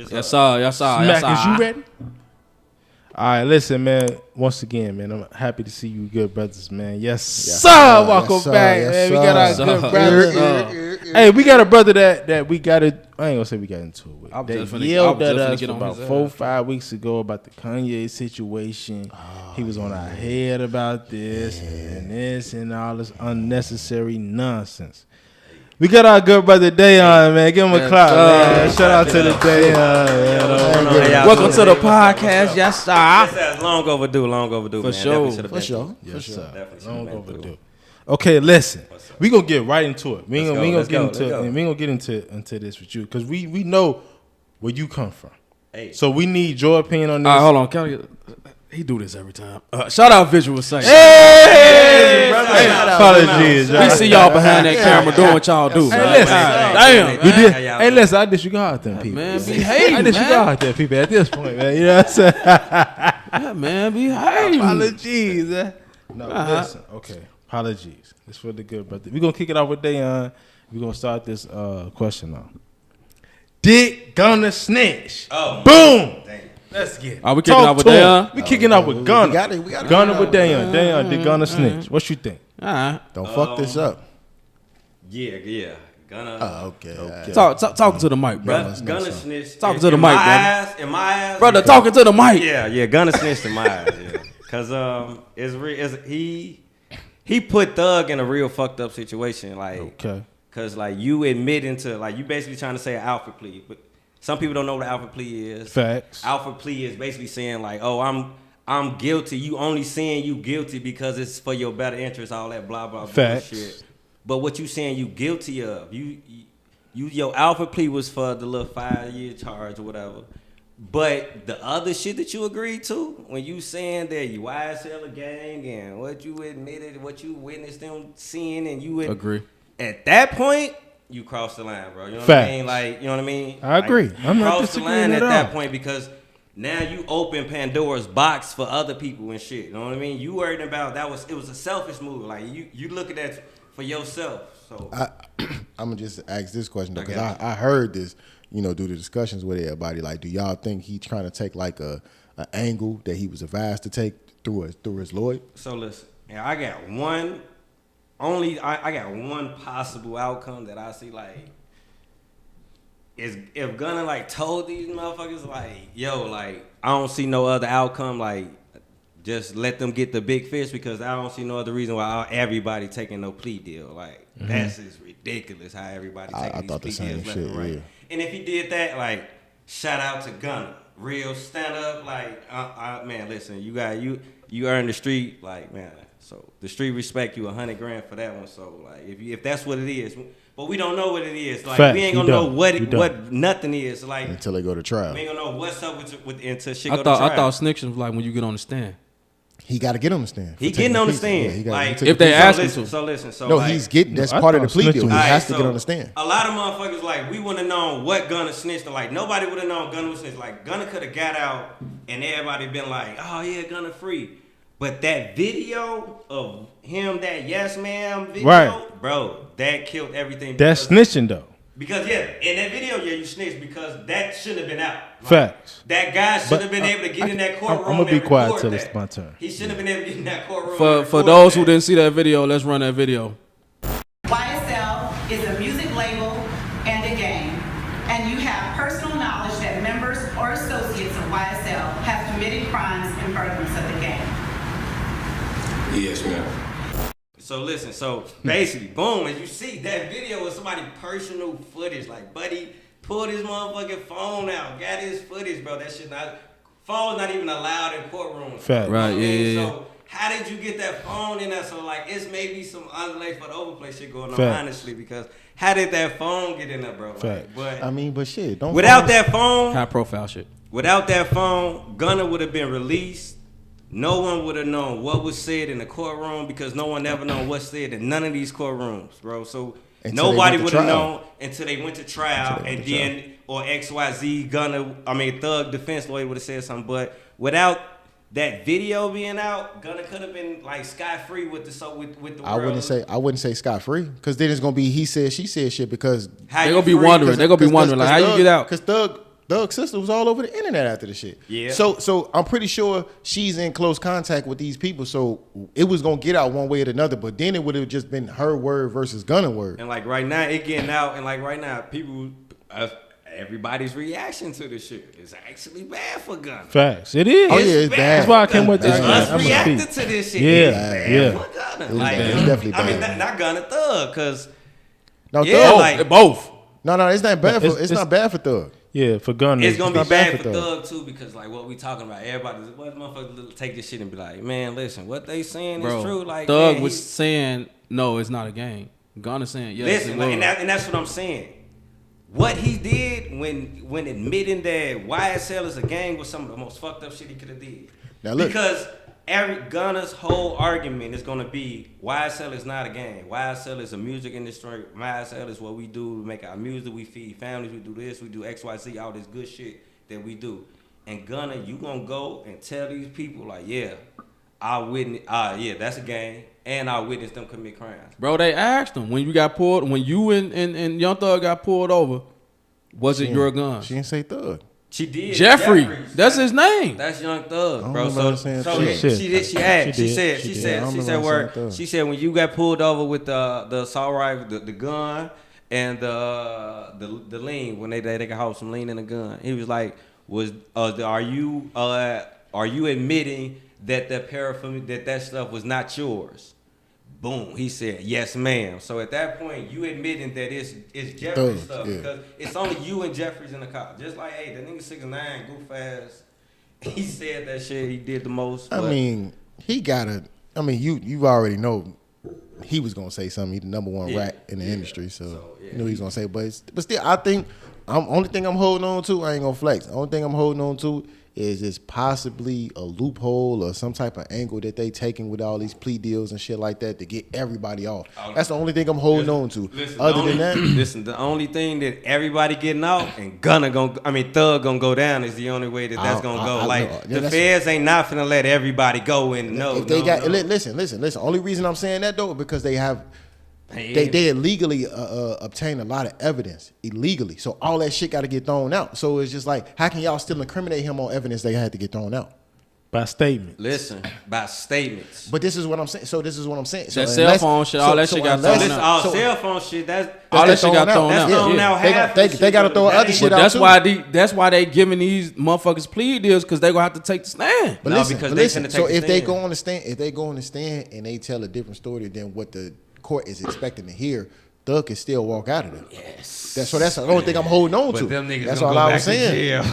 Yes, sir. Smack, is you ready? All right, listen, man. Once again, man, I'm happy to see you good brothers, man. Yes, sir. Welcome back, man. We got our good brothers. Hey, we got a brother that we got to, I ain't going to say we got into it with. They yelled at us about 4-5 weeks ago about the Kanye situation. He was on our head about this and all this unnecessary nonsense. We got our good brother Dayon, man. Give him a clap, man. Shout out to the Dayon. Welcome to the podcast. Yes, sir. Long overdue, For sure. Yes, sir. Long overdue. Okay, listen. We gonna get right into it. We ain't gonna get into this with you because we know where you come from. Hey. So we need your opinion on this. Hold on. He do this every time. Shout out Visual Saint. Hey, apologies. We see y'all behind that camera doing what y'all do. Hey, listen. Damn. You did. Hey, listen. I disregard them people. Man, behave. I disregard them people at this point, man. You know what I'm saying? Yeah, man, behave. Apologies. No, listen. Okay. Apologies. It's for the good brother. We're going to kick it off with Dayon. We're going to start this question now. Did Gunna snitch? Oh. Boom. Dang. Let's get it. Are we kicking off with Dayon? We kicking off with Gunna. We got Gunna with Dayon. Dayon, did Gunna snitch? What you think? All right. Don't fuck this up. Yeah. Gunna. Okay. Talking to the mic, bro. Gunna snitched. Talking to the mic, brother. In my eyes. Brother, talking to the mic. Yeah. Gunna snitched in my eyes. Yeah. Cause he put Thug in a real fucked up situation. Like, okay. Cause like you admitting to like you basically trying to say an alpha plea, but some people don't know what an alpha plea is. Facts. Alpha plea is basically saying like, oh, I'm guilty. You only saying you guilty because it's for your better interest. All that blah blah Facts. bullshit. But what you saying you guilty of? Your alpha plea was for the little 5-year charge or whatever. But the other shit that you agreed to, when you saying that you YSL a gang and what you admitted, what you witnessed them seeing, and you agree. At that point, you crossed the line, bro. You know what I mean? Like, you know what I mean? I agree. Like, I'm not crossed the line at that all. point because now you open Pandora's box for other people and shit. You know what I mean? You worried about it was a selfish move. Like you look at that for yourself. So I'm gonna just ask this question though, because I heard this, due to discussions with everybody. Like, do y'all think he's trying to take like an angle that he was advised to take through his lawyer? So listen, I got one possible outcome that I see. Like, is if Gunna like told these motherfuckers like, yo, like I don't see no other outcome. Like, just let them get the big fish because I don't see no other reason why everybody taking no plea deal. Like, that's just ridiculous how everybody taking these plea deals left and right. Yeah. And if he did that, like, shout out to Gunna, real stand up. Like, man, listen, you earned the street, like, man. So the street respect you $100,000 for that one. So like, if that's what it is, but we don't know what it is. Like, Fact, we ain't gonna know what nothing is. Like, until they go to trial, we ain't gonna know what's up with until shit go to trial. I thought Snitch was like when you get on the stand. He got to get on the stand. He getting on the stand. Yeah, like, if they ask him to. So listen. So no, like, he's getting. That's part of the plea deal. He has to get on the stand. A lot of motherfuckers like we wouldn't have known what Gunna snitched. Like nobody would have known Gunna was snitched. Like Gunna could have got out and everybody been like, oh yeah, Gunna free. But that video of him, that Yes Ma'am video, right, bro, that killed everything. That's snitching though. Because in that video, you snitched because that shouldn't have been out. Like, facts. That guy should have been able to get in that courtroom. I'm gonna be quiet till it's my turn. He shouldn't have been able to get in that courtroom. For those who didn't see that video, let's run that video. YSL is a music label and a gang, and you have personal knowledge that members or associates of YSL have committed crimes in furtherance of the gang. Yes, ma'am. So listen, so basically, boom, as you see, that video was somebody's personal footage. Like, buddy pulled his motherfucking phone out, got his footage, bro. That shit phone's not even allowed in courtrooms. Fact. Right, yeah. So how did you get that phone in there? So like, it's maybe some underlay for the overplay shit going on, Fact. honestly, because how did that phone get in there, bro? Fact. Like, but shit, don't. Without that phone, high profile shit. Without that phone, Gunna would have been released. No one would have known what was said in the courtroom because no one ever known what's said in none of these courtrooms, bro. So until nobody would have known until they went to trial, and then or XYZ Thug defense lawyer would have said something. But without that video being out, Gunna could have been like scot free with the world. I wouldn't say scot free because then it's gonna be he said she said shit because they're gonna be wondering. They're gonna be wondering like how you get out because Thug Thug's sister was all over the internet after the shit. Yeah. So I'm pretty sure she's in close contact with these people. So it was gonna get out one way or another. But then it would have just been her word versus Gunna word. And like right now, it getting out. And like right now, people, everybody's reaction to this shit is actually bad for Gunna. Facts. It is. Oh yeah, it's bad. That's why I can't wait to Us reacting to this shit. Yeah, It's bad for Gunna. Like, It's definitely I mean, bad. not Gunna, Thug, because No, yeah, Thug. like both. No, it's not bad for. It's not bad for Thug. Yeah, for Gunna. it's gonna be not bad bad for for Thug too, because like what we talking about, everybody, what motherfuckers take this shit and be like, man, listen, what they saying is true. Like Thug man, was saying, no, it's not a game. Gunna saying, yes, listen, it like, was. and that's what I'm saying. What he did when admitting that YSL is a gang was some of the most fucked up shit he could have did. Now look. Because Gunna's whole argument is gonna be YSL is not a gang. YSL is a music industry. YSL is what we do. We make our music. We feed families. We do this. We do XYZ. All this good shit that we do. And Gunna, you gonna go and tell these people like, yeah, I witness. Yeah, that's a gang. And I witnessed them commit crimes. Bro, they asked him when you and Young Thug got pulled over, was it your gun? She didn't say Thug. She did. Jeffrey. Jeffries. That's his name. That's Young Thug, I bro. don't remember saying shit. She I said did. when you got pulled over with the assault rifle, the gun, and the lean, when they got hold some lean in the gun, he was like, are you admitting that paraphernalia, that stuff was not yours? Boom. He said, yes, ma'am. So at that point, you admitting that it's Jeffrey's stuff, yeah. because it's only you and Jeffrey's in the car. Just like, hey, the nigga 6'9", goof ass. He said that shit. He did the most. I mean, he gotta. I mean, you already know he was gonna say something. He's the number one rat in the industry, so you know he's gonna say. But still, I think only thing I'm holding on to. I ain't gonna flex. The only thing I'm holding on to is it's possibly a loophole or some type of angle that they taking with all these plea deals and shit like that to get everybody off. That's the only thing I'm holding on to. Other than that, the only thing that everybody getting out and Thug gonna go down is the only way that's gonna go. Like the feds ain't not finna let everybody go and Listen. Only reason I'm saying that though because they have. They illegally obtain a lot of evidence illegally, so all that shit got to get thrown out. So it's just like, how can y'all still incriminate him on evidence they had to get thrown out? By statements. Listen, by statements. But this is what I'm saying. So this is what I'm saying. So that cell phone shit, all that shit got thrown out. Cell phone shit, all that shit got thrown out. They got to throw other shit out too. That's why they giving these motherfuckers plea deals because they gonna have to take the stand. But listen. So if they go on the stand, and they tell a different story than what the court is expecting to hear, Thug can still walk out of there. Yes. That's the only thing I'm holding on to. That's all I was saying.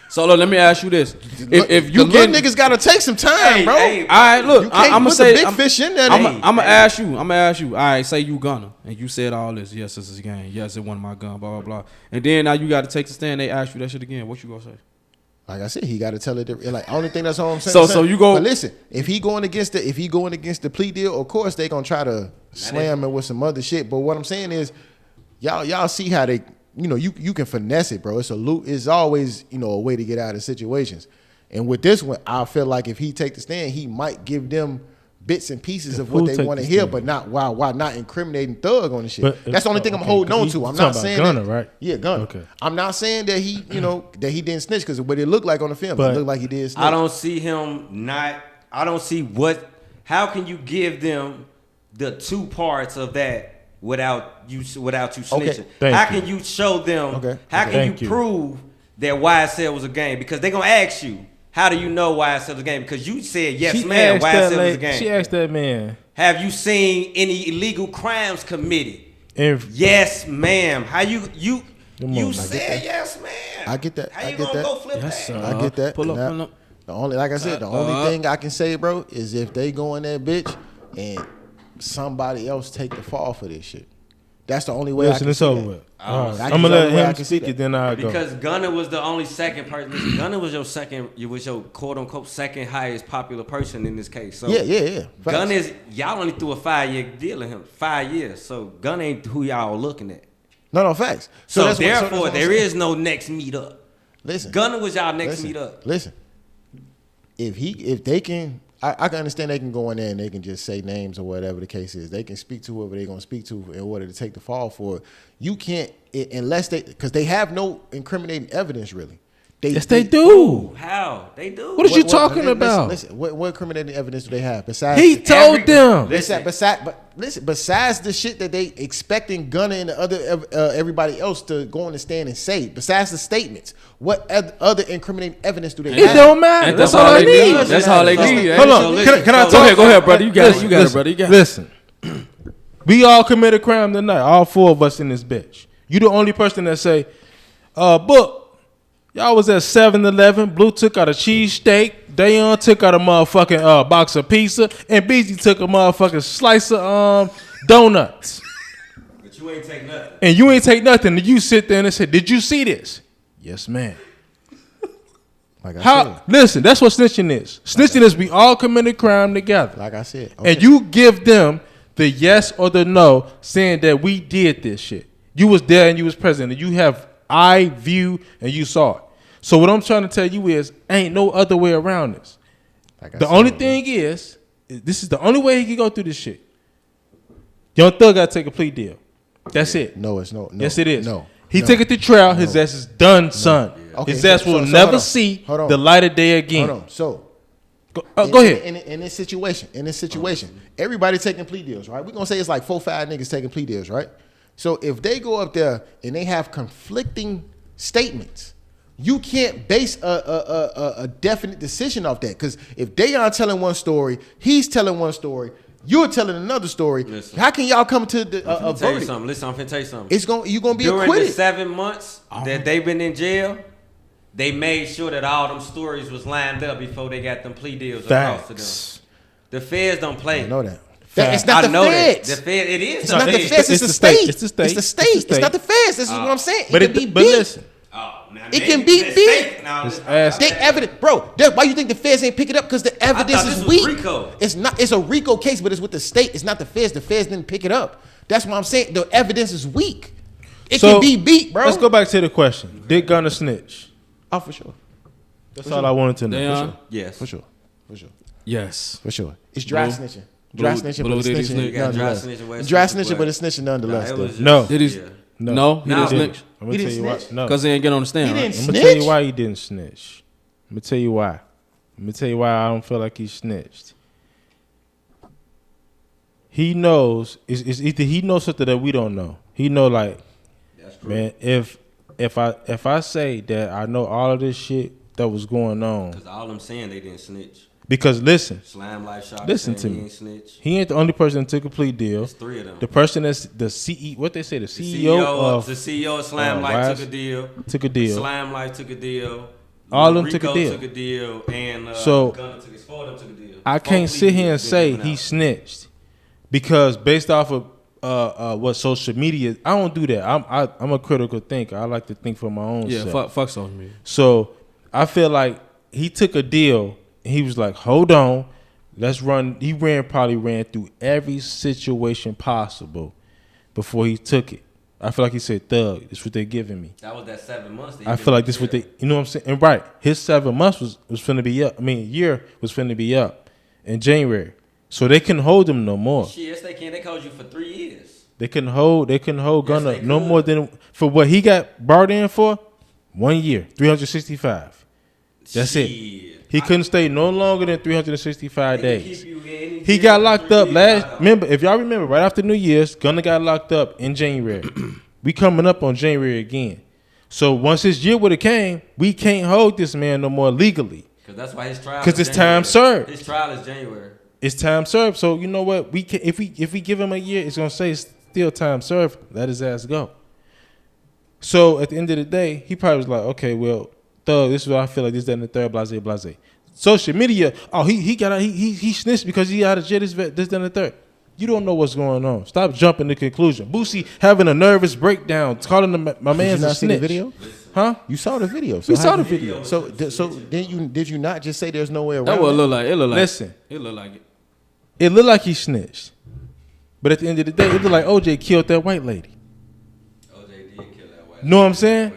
So look, let me ask you this: if you get niggas got to take some time, bro. All right, look, I'm gonna say big fish in there. I'm gonna ask you. All right, say you Gunna, and you said all this. Yes, this is a game. Yes, it wasn't my gun. Blah blah blah. And then now you got to take the stand. They ask you that shit again. What you gonna say? Like I said, he got to tell it. Like only thing that's all I'm saying. So you go. But listen, if he going against the plea deal, of course they gonna try to slam him with some other shit. But what I'm saying is, y'all see how they, you can finesse it, bro. It's always a way to get out of situations. And with this one, I feel like if he take the stand, he might give them bits and pieces of what they want to hear, but not while not incriminating Thug on the shit. But, that's the only thing I'm holding on to. I'm not saying Gunna, right? Yeah, Gunna. Okay. I'm not saying that he, that he didn't snitch because what it looked like on the film, it looked like he did snitch. I don't see him I don't see how can you give them the two parts of that without you snitching? How can you show them? How can you prove that YSL was a gang? Because they're gonna ask you. How do you know YSL was a gang? Because you said, yes, ma'am, YSL was a gang. She asked that man. Have you seen any illegal crimes committed? Yes, ma'am. How you said yes, ma'am. I get that. How you gonna go flip that? I get that. Pull up. The only thing I can say, bro, is if they go in that bitch and somebody else take the fall for this shit. That's the only way I can see that. I'm gonna let him speak it, then I'll go. Because Gunna was the only second person. Listen, Gunna was your quote unquote second highest popular person in this case. So yeah. Gunna y'all only threw a 5-year deal at him, 5 years. So Gunna ain't who y'all looking at. No, facts. So therefore, there is no next meetup. Listen, Gunna was y'all next meetup. Listen, if they can I can understand they can go in there and they can just say names or whatever the case is. They can speak to whoever they're going to speak to in order to take the fall for it. You can't, unless because they have no incriminating evidence really. They do. How? They do. What are you talking about? Listen, what incriminating evidence do they have? Besides he told them. Besides the shit that they expecting Gunna and the other everybody else to go on the stand and say, besides the statements, what other incriminating evidence do they have? It don't matter. That's all I need. That's all they need. Hold on. Can I talk? Go ahead, brother. You got it, brother. You got it. Listen. We all committed crime tonight. All 4 of us in this bitch. You the only person that say, Book, y'all was at 7-Eleven. Blue took out a cheesesteak. Dayon took out a motherfucking box of pizza. And BG took a motherfucking slice of donuts. But you ain't take nothing. And you ain't take nothing. And you sit there and say, did you see this? Yes, ma'am. Like I said. Listen, that's what snitching is. Snitching is we all committed crime together. Like I said. Okay. And you give them the yes or the no saying that we did this shit. You was there and you was present. And you have eye view and you saw it. So what I'm trying to tell you is, ain't no other way around this. Like the only thing is, this is the only way he can go through this shit. Young Thug got to take a plea deal. That's it. No, it's no. Yes, it is. No. He take it to trial. His ass is done, son. Okay, his ass will never see the light of day again. Hold on. So, go ahead. In this situation, everybody taking plea deals, right? We're going to say it's like 4-5 niggas taking plea deals, right? So if they go up there and they have conflicting statements, you can't base a definite decision off that. Because if Dayon telling one story, he's telling one story, you're telling another story. Listen, how can y'all come to a verdict? Listen, I'm finna tell you something. You're gonna be During acquitted. the 7 months that they've been in jail, they made sure that all them stories was lined up before they got them plea deals across to them. The feds don't play. I know that. It's not the feds. The feds. It is. It's not the feds. It's the state. It's the state. It's the state. It's not the feds. This is what I'm saying. But it can be but beat. listen. It can be beat. They evidence, bro. Why you think the feds ain't pick it up? Because the evidence is weak. Rico. It's not. It's a Rico case, but it's with the state. It's not the feds. The feds didn't pick it up. That's what I'm saying. The evidence is weak. It can be beat, bro. Let's go back to the question. Did Gunna snitch? Oh, for sure. That's all I wanted to know. Dayon? For sure. Yes. For sure. For sure. Yes. For sure. It's dry snitching. Dry snitching, but it's snitching nonetheless. Dry snitching, but it's snitching nonetheless. No. Did he? No, he didn't snitch. I'm gonna tell you why. No, because he ain't get on the stand. He Right? didn't I'm gonna tell you why he didn't snitch. I'm gonna tell you why. I'm gonna tell you why I don't feel like he snitched. He knows it's either he knows something that we don't know. He know like, man, if I say that I know all of this shit that was going on, because all I'm saying they didn't snitch. Because listen, Slam Life Shot. listen to he me. Ain't snitch. He ain't the only person that took a plea deal. It's 3 of them. The person that's the CEO, what they say, the CEO of Slam Life took a deal. Took a deal. Slam Life took a deal. All of them Rico took a deal. Took a deal, and So, Gunna took his 4 of them took a deal. I can't sit here and say he snitched because based off of what social media, I don't do that. I'm a critical thinker. I like to think for my own self. Yeah, fuck social media. So I feel like he took a deal and he was like, hold on, let's run. He probably ran through every situation possible before he took it. I feel like he said, Thug, this is what they're giving me. That was that 7 months. I feel like this is what they, you know what I'm saying? And right, his 7 months was finna be up. I mean, year was finna be up in January. So they couldn't hold him no more. Shit, yes they can. They hold you for 3 years. They couldn't hold Gunna no more than, for what he got brought in for, 1 year, 365. That's it. He couldn't stay no longer than 365 days. He got locked up if y'all remember, right after New Year's, Gunna got locked up in January. We coming up on January again. So once his year would have came, we can't hold this man no more legally. Because that's why his trial. Because it's time served. His trial is January. It's time served. So you know what? We can if we give him a year, it's gonna say it's still time served. Let his ass go. So at the end of the day, he probably was like, okay, well, Thug, this is what I feel like. This, that, and the third, blase. Social media, he snitched because he out of jail. This, that, and the third. You don't know what's going on. Stop jumping to conclusion. Boosie having a nervous breakdown, calling my man a snitch. See the video? Huh? You saw the video. We saw the video. So did you not just say there's no way around That what it look like. It look like. Listen. It look like it. It looked like he snitched. But at the end of the day, it looked like OJ killed that white lady. OJ did kill that white lady. Know what I'm saying?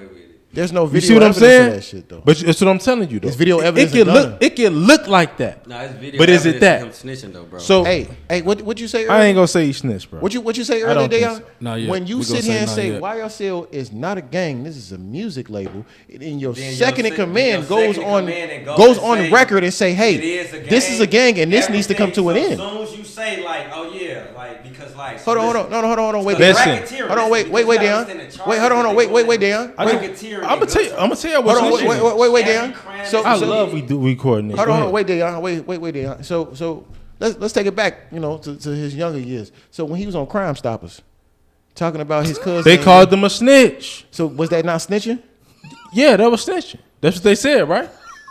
There's no video. You see what I'm evidence saying? Of that shit, though. But that's what I'm telling you, though. It's video evidence. It can look like that. Nah, it's video but is it that? Him snitching though, bro. So hey, what you say? Earlier? I ain't gonna say you snitch, bro. What you say I earlier, don't think Dayon? so. Not yet. When you We sit gonna here and not say yet. YSL is not a gang, this is a music label, and your Then second in your command second goes in on command and goes and on say, record and say, hey, it is a gang, this is a gang, and this needs to come to an everything. end. So as soon as you say like, oh yeah, like because like, Hold on, wait, Listen. racketeering, hold on, wait, because you gotta Dayon. understand the charges Wait, hold on, that wait, go wait, in. Dayon. Racketeering, I'm gonna tell you. What's Hold on, snitching. wait, Every Dayon. crime So I that love we do recording this. Hold Go on, ahead. wait, Dayon. Wait, Dayon. So let's take it back, to his younger years. So when he was on Crime Stoppers, talking about his cousin, They called them a snitch. So was that not snitching? Yeah, that was snitching. That's what they said, right?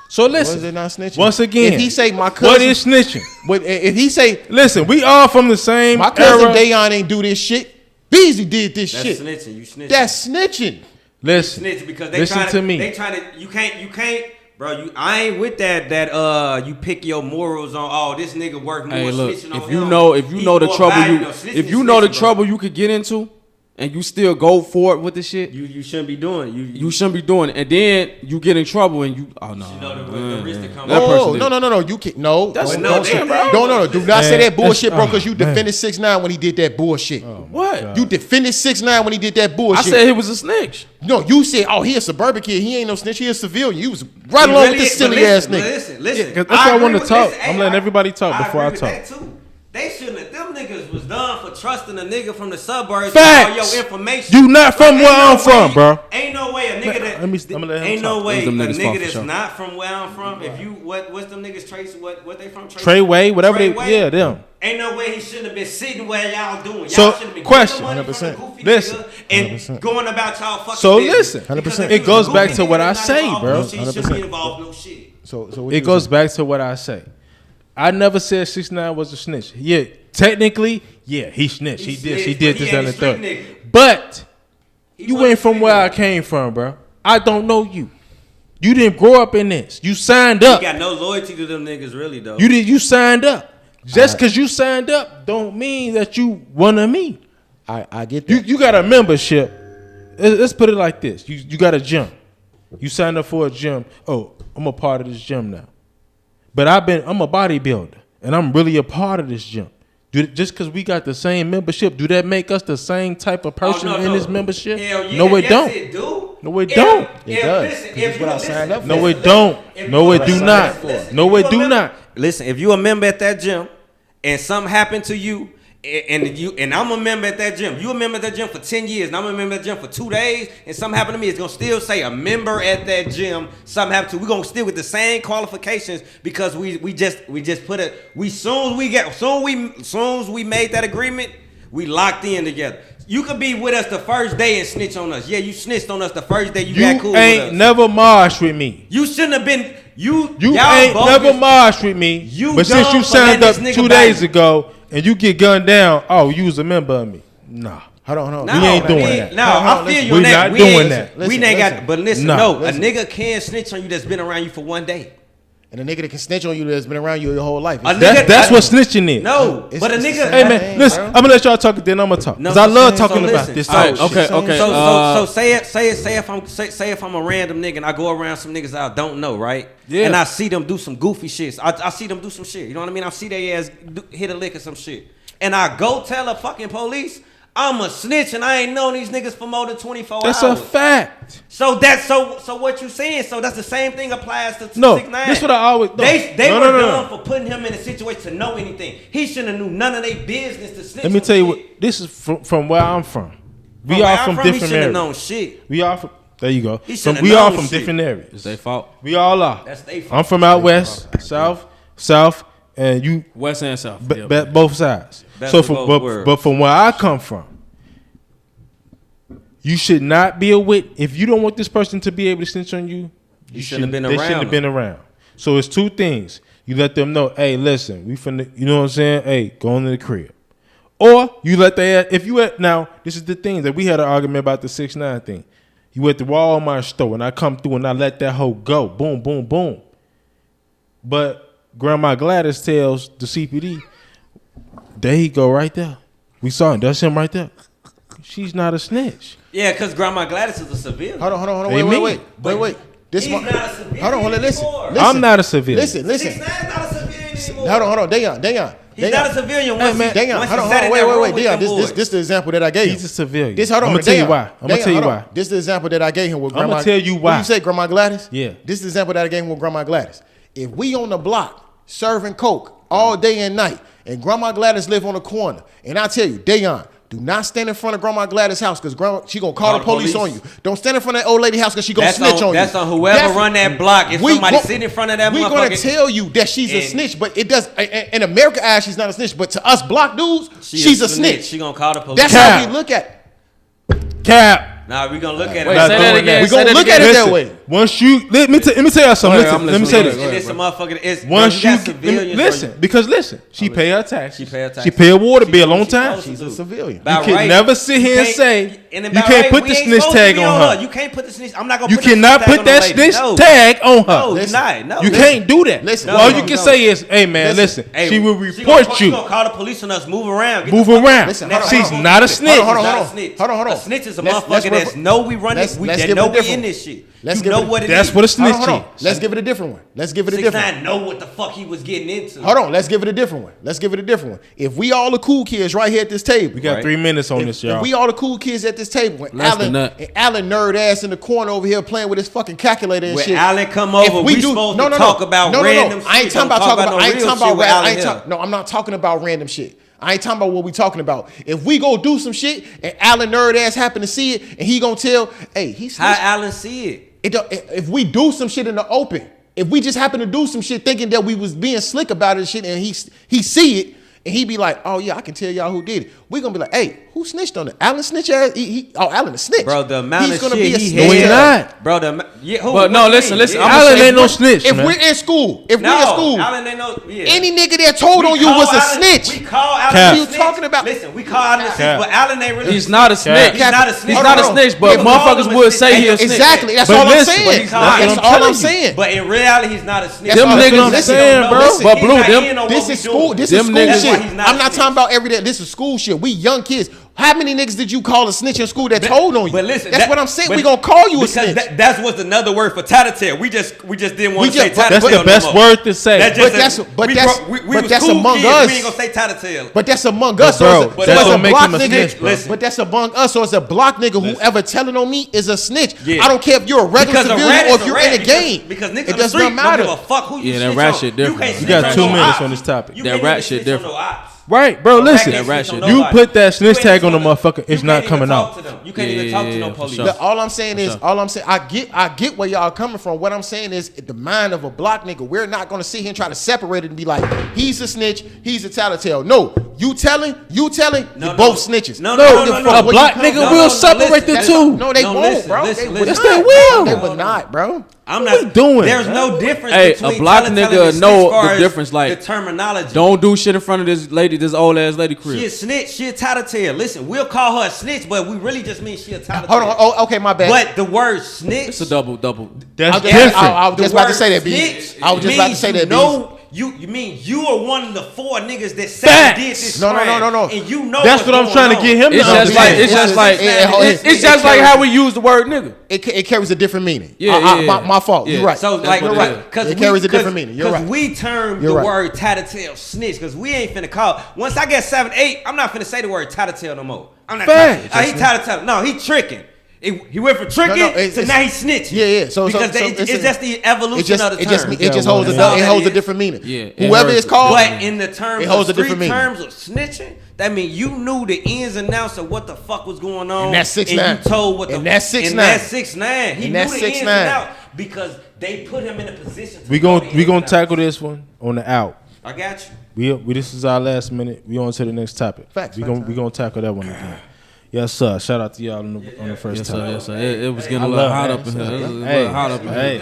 So listen. Was it not snitching? Once again, if he say my cousin, what is snitching? If he say Listen, we all from the same my cousin era. Dayon ain't do this shit, Beasley did this That's shit. snitching. You snitching. That's snitching. Listen, snitch because they listen trying to me. They trying to. You can't, bro. I ain't with that. You pick your morals on. Oh, this nigga work more Hey, look, snitching on if you him. know He's the more trouble valuable. you, No, snitching if is you know the snitching, bro. trouble you could get into, and you still go for it with the shit, you shouldn't be doing. you shouldn't be doing it. And then you get in trouble, and you, oh no, You know the risk that comes. That Oh person no, you can't. No, That's don't, no, don't, they- say- bro. no. Do not say that bullshit, bro. Because you man. defended 6ix9ine when he did that bullshit. what? You defended 6ix9ine when he did that I bullshit. said he was a snitch. No, you said, oh, he a suburban kid. He ain't no snitch. He a civilian. You was right along with this silly ass nigga. Listen. Yeah, that's why I agree wanna with- talk. listen, I'm letting everybody talk before I agree with talk. that too. They shouldn't have. Them niggas was done for trusting a nigga from the suburbs Facts. with all your information. You not from Like, where ain't I'm no from, way- bro. Ain't no way a nigga that. I'ma let him ain't talk. no way a Them niggas fault nigga for that's sure. not from where I'm from. If you what's them niggas trace what they from? Treyway, whatever they, Treyway? yeah, them. Ain't no way he shouldn't have been sitting where y'all doing. Y'all So, should have been question. getting the money from the 100%. goofy Listen. nigga and going about y'all fucking So business. listen. Because 100%. if It you goes was a back goofy to what nigga I that's say, not involved bro. in no shit, you shouldn't 100%. be involved in no shit. So what It goes back to what I say. I never said 6ix9ine was a snitch. Yeah, technically, yeah, he snitched. He did snitched, this, but he that, and ain't the a street third. nigga. But He you wasn't ain't from street where nigga. I came from, bro. I don't know you. You didn't grow up in this. You signed You up. got no loyalty to them niggas, really though. You signed up. Just because you signed up don't mean that you one of me. I get that. You got a membership. Let's put it like this. You got a gym. You signed up for a gym. Oh, I'm a part of this gym now. But I'm a bodybuilder, and I'm really a part of this gym. Just because we got the same membership, do that make us the same type of person in this membership? Hell yeah, No, it yes, don't. It do. No, it don't. It does. Listen, 'Cause if it's you what I listen, signed up for. No, it listen, don't. if No, you it a do member- not. listen, No, if it you a do member- not. Listen, if you a member at that gym and something happened to you, and I'm a member at that gym, you a member at that gym for 10 years, and I'm a member at that gym for 2 days, and something happened to me, it's gonna still say a member at that gym. Something happened to, we gonna still with the same qualifications because we just put it. Soon as we made that agreement, we locked in together. You could be with us the first day and snitch on us. Yeah, you snitched on us the first day you got cool You ain't with us. never marched with me. You shouldn't have been. You y'all ain't bogus. never marched with me. You but since dumb you for signed letting up this nigga 2 back. days ago and you get gunned down, oh, you was a member of me. Nah. Hold on. We ain't doing that. No, Hold on, I feel listen. you on We that. not We doing ain't- that. We Listen, ain't got. listen. But listen, No. no, Listen. a nigga can snitch on you that's been around you for one day. And a nigga that can snitch on you that's been around you your whole life. A That's, nigga- that's I- what snitching is. No, It's- but a it's the nigga. same Hey man, thing, listen, bro. I'm gonna let y'all talk then I'm gonna talk. No, Cause I so love listen, talking so about listen. this So- type of okay, shit. okay. So say if I'm a random nigga and I go around some niggas I don't know, right? Yeah. And I see them do some goofy shit. I see them do some shit. You know what I mean? I see they ass hit a lick or some shit. And I go tell the fucking police, I'm a snitch and I ain't known these niggas for more than 24 That's hours. a fact. So that's so what you saying? So that's the same thing applies to No, 6ix9ine. this what I always. No. They No, were no, no, dumb no. for putting him in a situation to know anything. He shouldn't have knew none of their business to snitch. Let me on tell you shit. what. This is from where I'm from. We From are where from I'm he different shouldn't have areas. known shit. We are from. There you go. He shouldn't We have are known from shit. different areas. It's their fault. We all are. That's they fault. I'm from out west, south, and you West and South. both sides. Best So of from both worlds. but from where I come from, you should not be a witness. If you don't want this person to be able to snitch on you, You shouldn't have been they around shouldn't have been around. So it's two things. You let them know, hey, listen, we finna, you know what I'm saying? Hey, go into the crib. Or you let if you at, now, this is the thing that we had an argument about the 6ix9ine thing. You at the Walmart store and I come through and I let that hoe go. Boom, boom, boom. But Grandma Gladys tells the CPD, there he go right there. We saw him. That's him right there. She's not a snitch. Yeah, because Grandma Gladys is a civilian. Hold on. Wait. This he's not a civilian. Hold on. Listen. I'm not a civilian. Listen. 6ix9ine is not a civilian anymore. Hold on. Dayon. He's not a civilian. Hold on. Wait. Dayon, this is the example that I gave him. He's a civilian. Hold on. I'm gonna tell you why. I'm gonna tell you why. This is the example that I gave him with Grandma. I'm gonna tell you why. What you say, Grandma Gladys? Yeah. This is the example that I gave him with Grandma Gladys. If we on the block serving coke all day and night, and Grandma Gladys live on the corner, and I tell you, Dayon, do not stand in front of Grandma Gladys' house because she gonna call the police on you. Don't stand in front of that old lady house because she gonna snitch on you. That's on whoever run that block. If somebody sitting in front of that motherfucker. We're gonna tell you that she's a snitch, but it does in America eyes she's not a snitch, but to us block dudes, she's a snitch. She gonna call the police. That's how we look at it. Cap. Nah, we gonna look at Wait, it. say that again. We gonna look at it that way. Once you let me tell y'all something. Let me say this. It's a motherfucker. It's Once you listen, she pay her taxes. She pay her water bill on time. She's a civilian. You can never sit here and say you can't put the snitch tag on her. You can't put the snitch. I'm not gonna. You cannot put that snitch tag on her. No, you're not. No, you can't do that. Listen, all you can say is, "Hey man, listen." She will report you. She gonna call the police on us. Move around. She's not a snitch. Hold on. A snitch is a motherfucker that's know we run this. That know we in this shit. Let's you know what it that's is. what a snitch is. Let's give it a different one. 6ix9ine know what the fuck he was getting into. Hold on. Let's give it a different one. If we all the cool kids right here at this table. We got 3 minutes on this, y'all. If we all the cool kids at this table. And Alan nerd ass in the corner over here playing with his fucking calculator and shit. When Alan come over, we supposed to talk about random shit. I ain't talking about No, I'm not talking about random shit. I ain't talking about what we talking about. If we go do some shit and Alan nerd ass happen to see it and he gonna tell, hey, he's how Alan see it. If we do some shit in the open, if we just happen to do some shit thinking that we was being slick about it and shit, and he see it and he be like, oh yeah, I can tell y'all who did it. We gonna be like, hey, who snitched on it? Alan snitch ass. Alan the snitch. Bro, the amount He's of gonna shit be a he snitch. No, he not. Bro, but no, listen. Alan ain't no snitch. If we're in school, Alan ain't no. Yeah. Any nigga that told on you was a snitch. We call Alan. What are you talking about? Listen, we call Alan a snitch, but Alan ain't really. He's not a snitch. He's not a snitch. He's not a snitch, but motherfuckers would say he's a snitch. Exactly. That's all I'm saying. That's all I'm saying. But in reality, he's not a snitch. Them niggas, I'm saying, bro. But Blue, this is school. This is school shit. I'm not talking about every day. This is school shit. We young kids. How many niggas did you call a snitch in school that told on you? But listen, that's what I'm saying. We gonna call you a snitch. That's what's another word for tattletale. We just didn't want to say tattletale. That's the best word to say. But that's among us. We ain't gonna say tattletale. But that's among us. Bro, so it's a block nigga. But that's among us. So it's a block nigga. Whoever telling on me is a snitch. I don't care if you're a regular civilian or if you're in a game. Because niggas it does not matter. Fuck who you. Yeah, that rat shit different. You got 2 minutes on this topic. That rat shit different. Right, bro. Listen, you put that snitch tag on the motherfucker, it's not coming out. You can't even talk to no police. All I'm saying is, I get where y'all coming from. What I'm saying is, the mind of a block nigga, we're not gonna sit here and try to separate it and be like, he's a snitch, he's a tattletale. No, you telling, both snitches. No. A block nigga will separate the two. No, they won't, bro. Yes, they will. They will not, bro. I'm not doing. There's no difference. Hey, between a block nigga know the difference. Like the terminology. Don't do shit in front of this old ass lady crib. She a snitch. She a tattletale. Listen, we'll call her a snitch, but we really just mean she a tattletale. Hold on. Oh, okay, my bad. But the word snitch. It's a double. That's different. I was just about to say that, B. I was just about to say that, B. You mean you are one of the 4 niggas that said did this crime? No. And you know that's what I'm trying to get him to understand. It's just like how we use the word nigga. It carries a different meaning. Yeah. My fault. You're right. So like, you're right. It carries a different meaning. You're right. Because we term the word tattletale snitch. Because we ain't finna call. Once I get 7, 8, I'm not finna say the word tattletale no more. I'm not. He tattletale. No, he tricking. He went from tricking to now he's snitching. Yeah. So it's just the evolution of the term. It just holds a different meaning. Yeah. Whoever it's called, but in the terms it holds of a different meaning. terms of snitching, that means you knew the ins and outs of what the fuck was going on. And that's 6ix9ine. And you told what the. And that's 6ix9ine. And that's 6ix9ine. He and knew that's the 6ix9ine. ins and outs because they put him in a position. We gonna tackle this one on the out. I got you. We this is our last minute. We on to the next topic. Facts. We gonna tackle that one again. Yes, sir. Shout out to y'all on the first time. Yes, sir. It was getting a little hot up in here. It was a little hot up in here.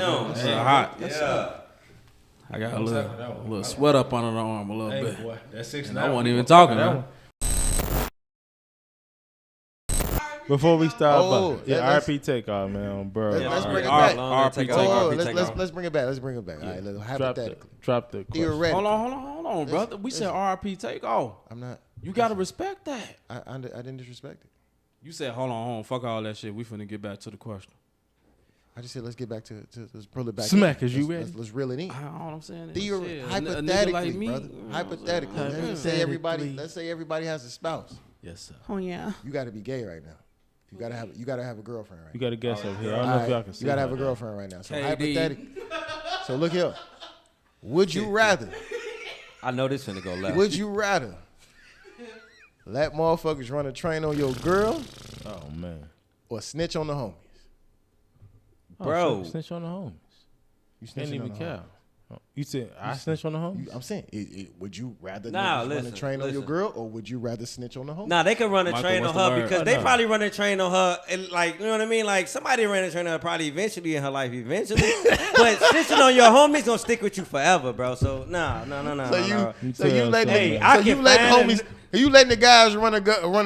Hot. Yeah. I got a little sweat up under the arm a little bit. Boy, that's 6ix9ine. I wasn't even talking. Man. Before we start, RP takeoff, man, bro. Let's bring it back. RP Let's bring it back. Let's bring it back. All right, hypothetically. Drop the question. Hold on, brother. We said RP takeoff. I'm not. You gotta respect that. I didn't disrespect it. You said, hold on, fuck all that shit. We finna get back to the question. I just said let's get back to let's pull it back. Smack, is you ready? Let's reel it in. All I'm saying is, Hypothetically, like me, brother. Hypothetically, let's say everybody has a spouse. Yes, sir. Oh yeah. You got to be gay right now. You gotta have a girlfriend right You now. got to guess up here. I don't know if y'all can see. You gotta have a girlfriend right now. So hypothetically. So look here. Would you rather? I know this finna go left. Would you rather let motherfuckers run a train on your girl Oh, man. or snitch on the homies? Bro. Oh, snitch on the homies. You Can't snitching even on the care. homies. You said I snitch on the homies? I'm saying, would you rather Nah, niggas run a train on your listen. girl, or would you rather snitch on the homies? Nah, they could run a Michael, train on what's the her word? because Oh, they no. probably run a train on her. And like, you know what I mean? Like somebody ran a train on her probably eventually in her life, eventually. But snitching on your homies gonna stick with you forever, bro. So nah. So you letting Hey, the, I so you can letting find homies, you letting the guys run a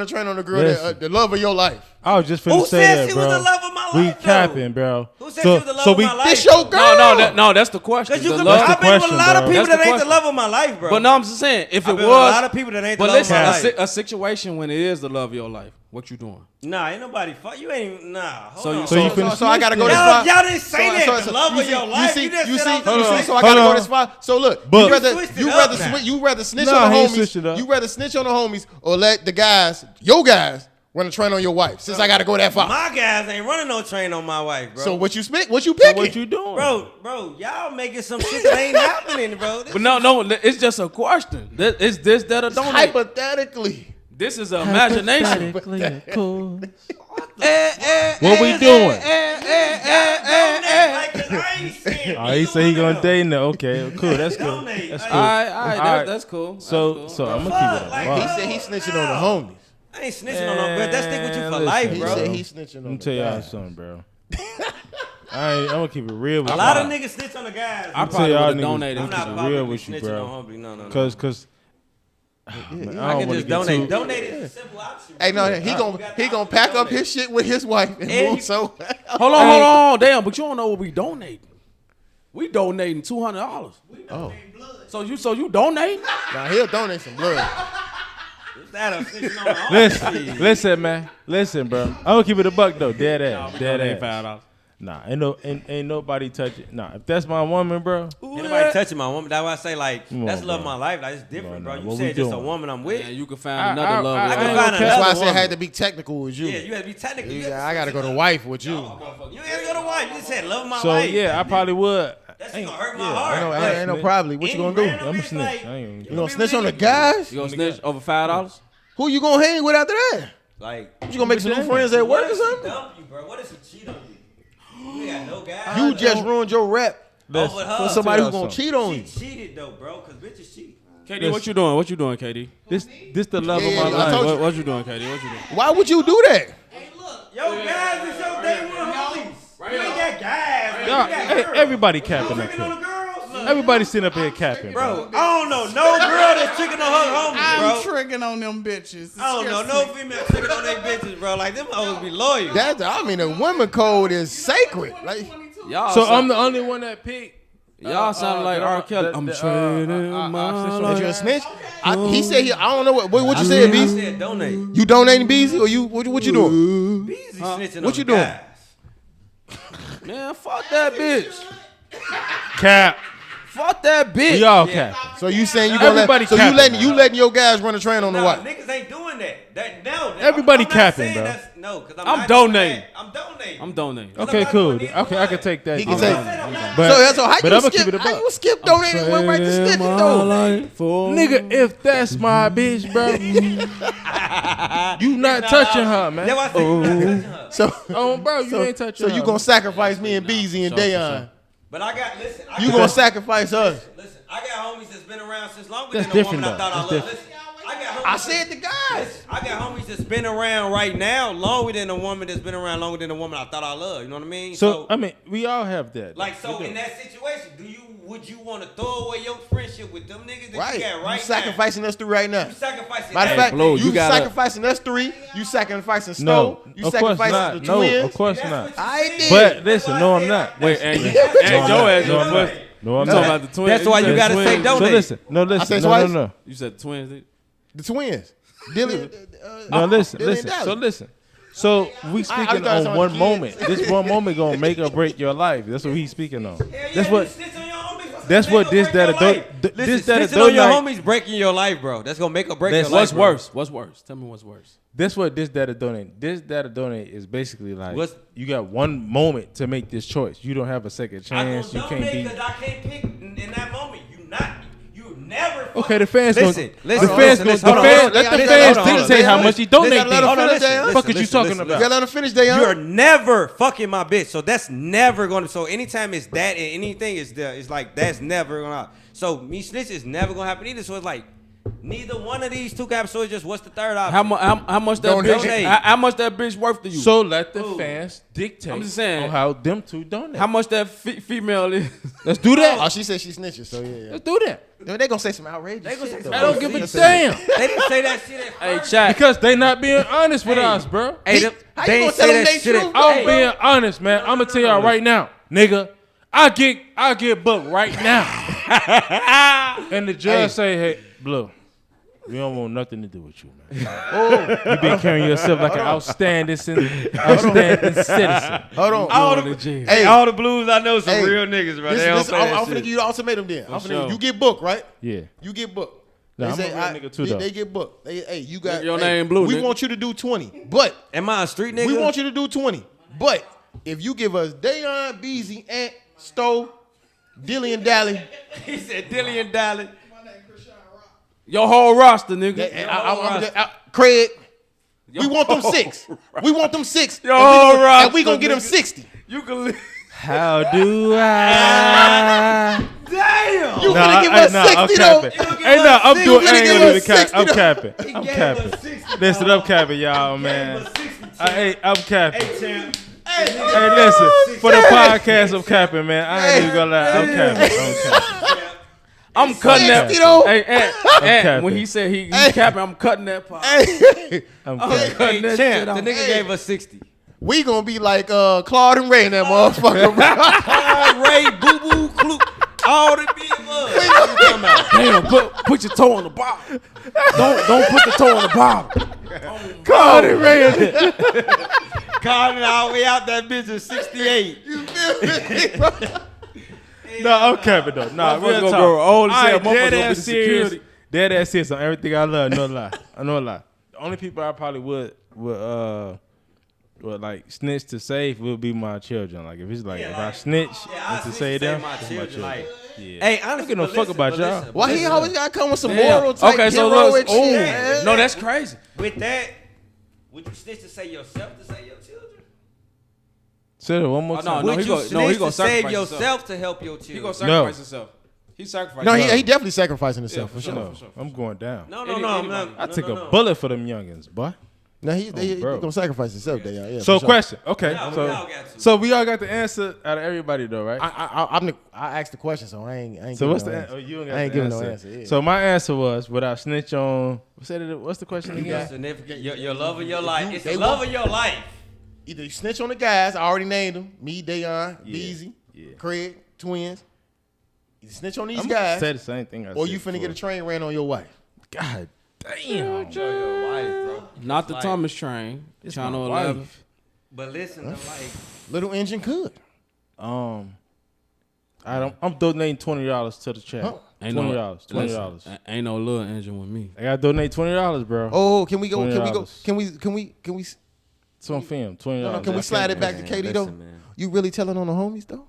train on the girl, Listen. the love of your life. I was just finna Who say said that, she bro. was the love of my We life, though? capping, bro. Who said she was the love of my life? This your girl. No, that's the question. Because you The can. love- I've been with a question, lot of bro. people That's that the ain't the question. love of my life, bro. But no, I'm just saying, if I've it been was, with a lot of people that ain't the but love of listen, my life. a situation when it is the love of your life, what you doing? Nah, ain't nobody fuck. You ain't even. Nah. Hold So you- on. So you finna So I gotta go snitch this then. far. Y'all didn't say that. The love of your life. You just said I was gonna say- So I gotta go this far. So look, But- you rather snitch Nah, on he the ain't homies. switched it up. You rather snitch on the homies or let the guys, your guys, run a train on your wife. Since I gotta go that far. My guys ain't running no train on my wife, bro. So what you picking? What you doing? Bro, y'all making some shit that ain't happening, bro. This But no, it's just a question. It's this, that, or don't. Hypothetically. This is an imagination. What we doing? Oh, he said he gonna date now. Okay, cool. That's cool. Donate. That's All cool. All right, Alright. that's cool. So I'm gonna keep it Like, a He buck. said he snitching on the homies. I ain't snitching on them, but that stick with you for Man, life, listen, He bro. said he snitching Let on me the tell y'all guys. something, bro. I'm gonna keep it real with A you. lot of niggas snitch on the guys. I tell probably y'all would have niggas, donated. I'm I'm not keeping probably real with you, snitching bro. on homie. No. Cause man, I I don't can want to just get donate. too. Donate is a simple option. Hey, no, he gonna pack up his shit with his wife and And move. you- So Hold on, damn! But you don't know what we donating. We donating $200. oh, So you donate? now he'll donate some blood. Is that a snitching on the homie? Listen, man. Listen, bro. I'm gonna keep it a buck though. Dead ass. Dead Donate ass. $5. Nah, ain't nobody touch it. Nah, if that's my woman, bro. Ain't nobody touching my woman. That's why I say like Come on, that's love of bro. my life. Like it's different, Come on, bro. nah. You What said we just a doing? woman I'm with. Yeah, you can find another love. I with can your find life. That's why I another said I woman. had to be technical with you. Yeah, you had to be technical. Yeah, I gotta go to wife with you. You ain't gotta go to wife. You just said love of my So life. yeah, I probably would. That's gonna hurt my yeah, heart. Ain't no problem. What you gonna do? Random I'm a bitch, snitch. like- I ain't You gonna snitch on the guys? You gonna snitch over $5? Who you gonna hang with after that? Like, You gonna make some new friends at what work or if she something? dump you, bro? What if she cheat on you? You ain't got no guy. You just ruined your rep over her. for somebody who's tell gonna something. cheat on She you. cheated though, bro, because bitches cheat. KD, what you doing? What you doing, KD? This the love Yeah, of my yeah, I life. told you. What you doing, KD? What you doing? Why would you do that? Yo, guys, it's your day one homies. You ain't got guys, man. Y'all, You got hey, girls. everybody capping You up tricking on here. the girls? Everybody sitting up here capping, Bro, I don't know no girl that's tricking on her homies, I'm bro. tricking on them bitches. It's I don't know just no me. female tricking on their bitches, bro. Like, them hoes be loyal. I mean, the woman code is sacred. Like, Y'all So sound, I'm the only one that picked. y'all sound like R. Kelly. I'm trading my if life. you're a snitch, he said he. I don't know what you said, I Beezy. said donate. You donating Beezy or you? What you doing? Beezy snitching on What you the doing? guys. Man, fuck that bitch. Cap. Fuck that bitch. We all Yeah. cap. So you saying you gonna Everybody let? So capping, you letting your guys run a train on the Nah, wife? niggas ain't doing that. No, Everybody I'm not capping, saying bro. that's- No, because I'm not donating. doing that. I'm donating. I'm donating. Okay, cool. Okay, I can take that. He can deal. take. But, So how but you I'ma skip? keep it a How buck. you skip donating and went right to snitching though? Nigga, if that's my bitch, bro, you not touching her, man. That's why I said you not touching her. So Oh, bro, you ain't touching so her. you gonna sacrifice me and Beezy and sure, Dayon? But I got, listen. I You got- gonna sacrifice us? Listen, I got homies that's been around since longer That's than the different, woman I though. thought I That's loved. different. Listen, I got homies. I said the guys. Listen, I got homies that's been around right now longer than a woman that's been around longer than the woman I thought I loved. You know what I mean? So I mean, we all have that. like, so We do. in that situation, would you want to throw away your friendship with them niggas that Right. you got right You sacrificing us three right now. now? You sacrificing Matter of that. fact, Blue, you you gotta- sacrificing us three. You sacrificing Snow. no, You of course sacrificing not. the No, twins. of course That's not. what you I said. did. But listen, That's no, why I I'm said not. that. Wait, and No, Joe I'm ass not. your No, I'm not. pussy. No, I'm You talking not. about the twins? That's why you said gotta twins. say So donate. listen, no, listen, said no, twice. You said twins. The twins. Dilly, no, listen, Dilly and listen. So Dallas. listen. So we speaking thought on one kids. moment. This one moment gonna make or break your life. That's what he's speaking on. That's what. That's what this, that, or this, that, or snitching on your don't homies breaking your life, bro. That's gonna make or break your life. What's bro. worse? What's worse? Tell me what's worse. That's what this, that, or donate. This, that, or donate is basically like What's- you got one moment to make this choice. You don't have a second I chance. You don't can't donate be. because I can't pick in that moment. You never. Okay, the fans Listen, gonna. listen, The fans listen, gonna. hold on, Let the hold on, fans hold on, dictate hold on. how much he They gotta donate. let then. him finish, Fuck Fuck is you talking You about? gotta let him finish, Dayon. You're never fucking my bitch, so that's never gonna. So anytime it's that and anything is there, it's like that's never gonna. So me snitch is never gonna happen either. So it's like neither one of these two caps. So it's just what's the third option? How much that Donate. bitch? How much that bitch worth to you? So let the fans dictate I'm just saying. on how them two donate. How much that female is? Let's do that. Oh, she said she snitches, so yeah. Let's do that. They gonna say some outrageous They gonna shit. say though. some I don't give a outrageous damn They didn't say that shit at Hey, first. chat. because they not being honest with Hey. us, bro. Hey, them, How they you ain't gonna tell say them that they shit. truth? I'm Hey, being honest, man. I'm gonna tell y'all right now, nigga. I get booked right now. And the judge say, hey, Blue, we don't want nothing to do with you, man. You been carrying yourself like an outstanding citizen. Hold on. Hey, all the blues I know some Hey, real niggas, bro. Listen, They don't listen, say that I'm finna shit. give you the ultimatum then. I'm finna, sure. you get booked, right? Yeah. You get booked. Nah, They I'm a real nigga too, they, though. they get booked. Hey, you got Your hey, name Blue, We nigga. want you to do 20, but Am I a street nigga? we want you to do 20. But if you give us Dayon, Beezy, Ant, Stowe, Dilly, and Dally, He said Dilly and Dally. Your whole roster, nigga. Craig. We want them 6. We want them 6. Yo, and we gonna get them nigga. 60. You can live. How do I? Damn. You finna give us 60 though. Hey, no, I'm You doing. finna I ain't give gonna do us the cap. 60 I'm though. capping. I'm capping. Listen, I'm capping, y'all, man. Hey, I'm capping. Hey, listen. For the podcast, I'm capping, man. I ain't even gonna lie. I'm capping. I'm cutting that. 60 though. Hey, Ant, capping. when he said he capping, I'm cutting that part. Hey, I'm I'm capping. cutting that Champ, shit the out. nigga gave us 60. we gonna be like Claude and Ray and that motherfucker. Ray, Boo Boo, Clue, all the big ones. What you talking about? Damn, put your toe on the bottom. Don't put the toe on the bottom. Claude and Ray. Calling all the way out that bitch is 68. You feel me? No, I'm capping though. Nah, Motherfuckers real gonna talk. grow old as hell. Alright, Motherfuckers dead gonna be ass the serious. security. Dead ass serious on everything I love. No lie. I know a lie. The only people I probably would like snitch to save would be my children. Like if it's like if I snitch and to save them, my it's children. Like, yeah. hey, I don't honestly, give no but fuck listen, about but y'all. listen, Why he listen. always gotta come with some Damn. moral type Okay, so heroic let's. shit? Oh, no, that's crazy. With that, would you snitch to save yourself to save your children? Say that one more Oh, time. no, Would he you gonna snitch gonna to save sacrifice himself. yourself to help your He children? gonna sacrifice himself. He sacrificed. No, himself. he definitely sacrificing himself Yeah, for sure. No, I'm going down. No, Any- I'm anybody. not. I no, took no, a no. bullet for them youngins, boy. No, he bro. gonna sacrifice himself. There, yeah. So for sure. question. Okay. we all So got to. so we all got the answer out of everybody though, right? I asked the question, so I ain't. So giving what's no the answer. answer? You I ain't giving no answer. Yeah. So my answer was without snitch on. What's the question Your again? significant, your love of your life. It's they the love want- of your life. Either you snitch on the guys, I already named them. Me, Dayon, Yeah. Beezy, Yeah. Craig, twins. You snitch on these I'm guys, say the same thing. or you finna get a train ran on your wife. God damn. Your wife, bro. Not the Like- Thomas train. It's Channel my 11. wife. But listen, like, Little engine could. I'm donating $20 to the channel. Ain't $20. listen, $20. Ain't no little engine with me. I gotta donate $20, bro. Oh, can we go? Can we go? $20. Can we? It's on film. $20. No, can we slide it back to Katie listen, though? man. You really telling on the homies though?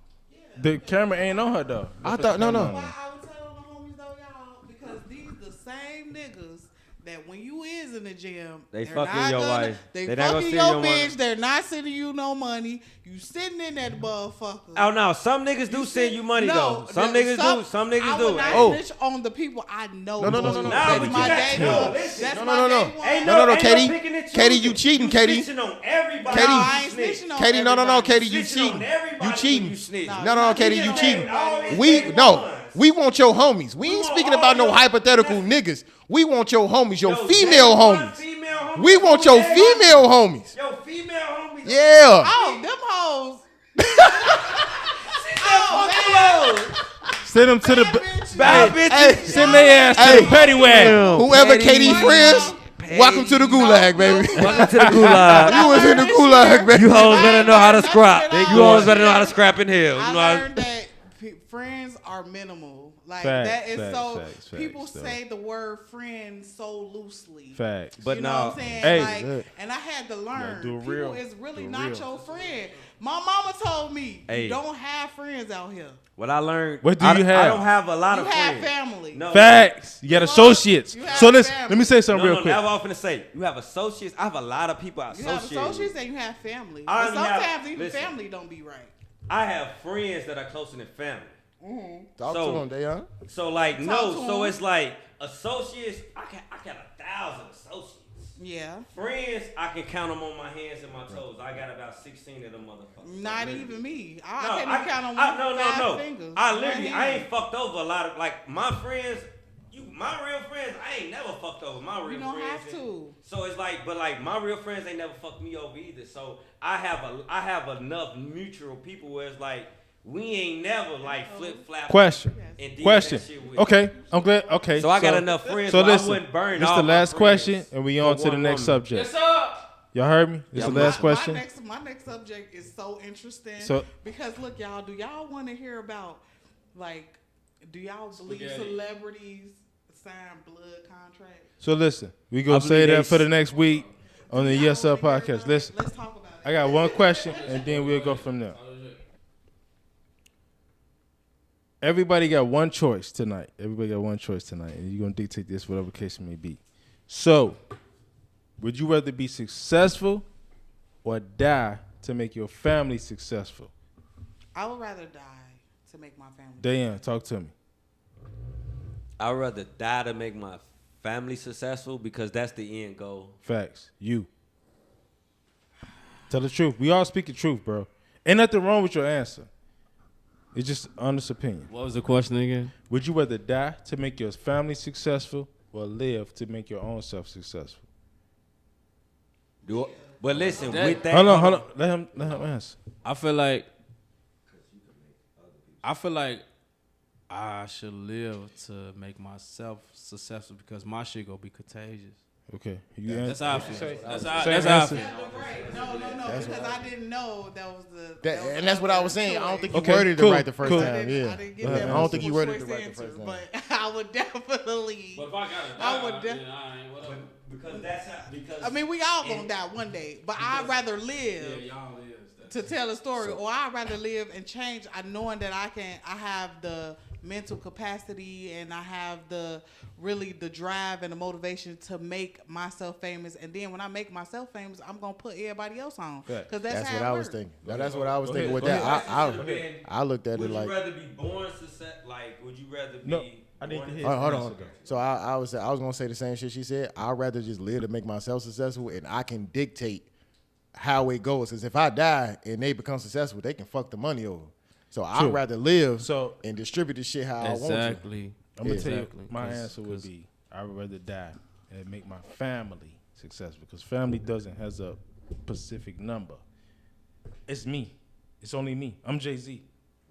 The camera ain't on her though. I thought no. Why I would tell on the homies though, y'all, because these the same niggas that when you is in the gym, They they're fucking not your gonna- wife. They They not gonna fucking send your your money. bitch. They're not sending you no money. You sitting in that motherfucker. oh no, some niggas do send you money though. Some niggas do. Some I niggas would do. not Hey, snitch on the people I know. No. Nah, That's but you my got- day no, one. listen. That's No, my no, no. day one. Ain't No, ain't Katie. picking and Katie, choosing. you cheating, Katie. snitching on everybody. Katie. No, I ain't snitching on Katie, no, everybody. Katie, you Snitching on cheating. everybody You when cheating. you snitch. No, Katie, you You cheating. always We take no. ones. We want your homies. We ain't want speaking all about no your- hypothetical niggas. We want your homies, your Yo, female that one homies. female homie We want your everybody- female homies. Yo, female homies. Yeah. Oh, them hoes. Send them to the Bad bitches. Bad bitches. send their ass to the petty wagon. Whoever Petty Katie wagon. friends, Welcome to the gulag, baby. Welcome to the gulag. You was in the gulag, baby. You hoes better know how to scrap. You hoes better know how to scrap in hell. I You know learned that friends are minimal. Like Facts, that is facts, so. facts, people though. say the word friend so loosely. Facts. But you know no. what I'm saying? Hey, like, and I had to learn. do People real. is really Do not real. your friend. My mama told me Hey. you don't have friends out here. What I learned. What do I you have? I don't have a lot You of have friends. family. No. Facts. You got associates. You have So listen, family. let me say something real quick. That's what I was finna say. You have associates. I have a lot of people You associated. have associates and you have family. I But only have- sometimes even listen. family don't be right. I have friends that are closer than family. Talk So- to him, Dayon. So like Talk no, to so him. it's like associates. I got 1,000 associates. Yeah. Friends, I can count them on my hands and my toes. I got about 16 of them motherfuckers. Not Literally. even me. No, I can't even count on one five fingers. I One literally, hand. I ain't fucked over a lot of like my friends. My real friends, I ain't never fucked over my real You don't friends. have to. So it's like, but like my real friends ain't never fucked me over either. So I have enough mutual people where it's like we ain't never like flip flap. Question. And did Question. that shit with Okay, I'm glad. Okay. So I got enough friends. So where I listen, wouldn't burn this is all the my last friends question, and we for on to the one next woman. subject. Yes, sir. Y'all heard me? This Yeah, is the last question. My next subject is so interesting. So- because look, y'all, do y'all want to hear about like, do y'all believe Spaghetti. celebrities sign blood contracts? So listen, we gonna I say believe that they for the next week on the Y'all Yes Sir wanna hear podcast. about it? Listen, Let's talk about it. I got one question, and then we'll go from there. Everybody got one choice tonight. And you're gonna dictate this, whatever case it may be. So, would you rather be successful or die to make your family successful? I would rather die to make my family. Dayan, talk to me. I'd rather die to make my family successful because that's the end goal. Facts. You. Tell the truth. We all speak the truth, bro. Ain't nothing wrong with your answer. It's just honest opinion. What was the question again? Would you rather die to make your family successful or live to make your own self successful? But listen, That- with that, Hold on. Let him answer. I feel like I should live to make myself successful because my shit gonna be contagious. Okay. You That's answer. how I feel. That's how Same I answer. feel. Right. No, because I didn't know that was the. And that's what I was saying. I don't think you Okay, worded cool, it right the first cool. time. Yeah. I didn't get I that. don't think you worded it multiple right the choice first answer, But I would definitely. But if I gotta I would die, def- then I ain't whatever. because that's how, because I mean, we all gonna die one day, but I'd rather live Yeah, y'all is. to tell a story, or I'd rather live and change. I knowing that I have the mental capacity and I have the drive and the motivation to make myself famous. And then when I make myself famous, I'm gonna put everybody else on Right. because That's how what it I was works. thinking. Now, that's what I was Go thinking ahead, with go that. ahead. I looked at would it you like. rather be born success? Like, would you rather be? No, I need born- to hear. Hold on. So I was gonna say the same shit she said. I'd rather just live to make myself successful, and I can dictate how it goes. Because if I die and they become successful, they can fuck the money over. So True. I'd rather live So- and distribute the shit how I want to. Exactly. I'm gonna tell you, Exactly. my 'Cause- answer would be I would rather die and make my family successful because family doesn't has a specific number. It's me. It's only me. I'm Jay-Z.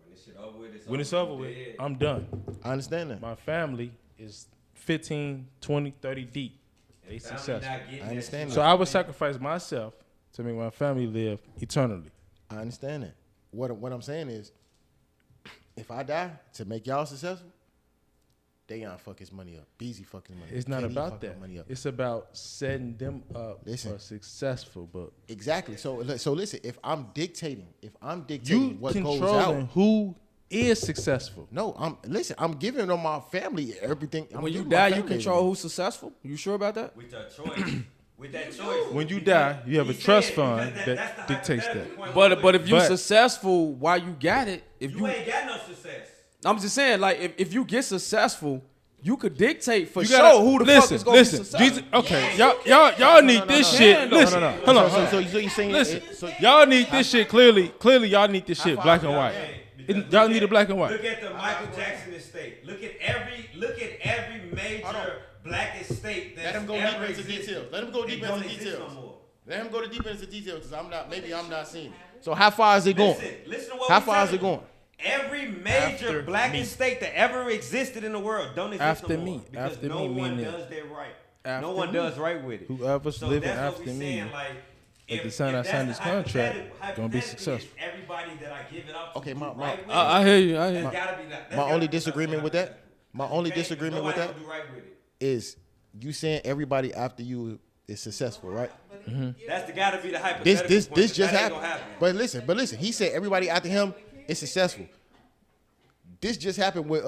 When this shit over with, When it's over with, Yeah. I'm done. I understand that. My family is 15, 20, 30 deep. They Family successful. not getting I understand that So shit. I would sacrifice myself to make my family live eternally. I understand that. What I'm saying is, if I die to make y'all successful, Dayon fuck his money up. Beezy fuck his money up. It's not Kenny about fuck his that. money up. It's about setting them up Listen. for successful. But Exactly. So listen, if I'm dictating you what goes controlling out. who is successful. No, I'm giving them my family everything. I'm When you giving my die, you family control everything. who's successful. You sure about that? With your choice. With that choice. When you Because die, you have a he trust said- fund because that that's the dictates hypothetical that. point. But if you But- successful while you got it, if you you, ain't got no success. I'm just saying, like if you get successful, you could dictate for You sure gotta- who the listen, fuck is gonna listen, be successful. Jesus, okay, y'all need this shit. no, Listen, no, hold on. So you saying Listen, so y'all need this shit clearly, y'all need this shit black and white. Because Y'all look need at- it black and white. Look at the Michael Jackson estate. Look at every major black estate that's Let him go ever deeper into existed. details. Let him go It deeper don't into exist details. no more. Let him go deeper into details because I'm not seeing it. So how far is it going? Listen to what How we far is telling it going? you. Every major After black me. estate that ever existed in the world don't exist After no more. me. Because After no me one meaning- does that right. after No one me. does right with it. Whoever's So living that's what after we me. saying, like, At the time I signed this contract, gonna be successful. Everybody that I give it up to Okay, do my- right with it, I hear you. I hear that's you. gotta be that. My only disagreement with that. My only disagreement with that Do right with it. is you saying everybody after you is successful, right? That's gotta be the hypothetical. This point, 'cause just that ain't happened. gonna But listen. He said everybody after him is successful. This just happened with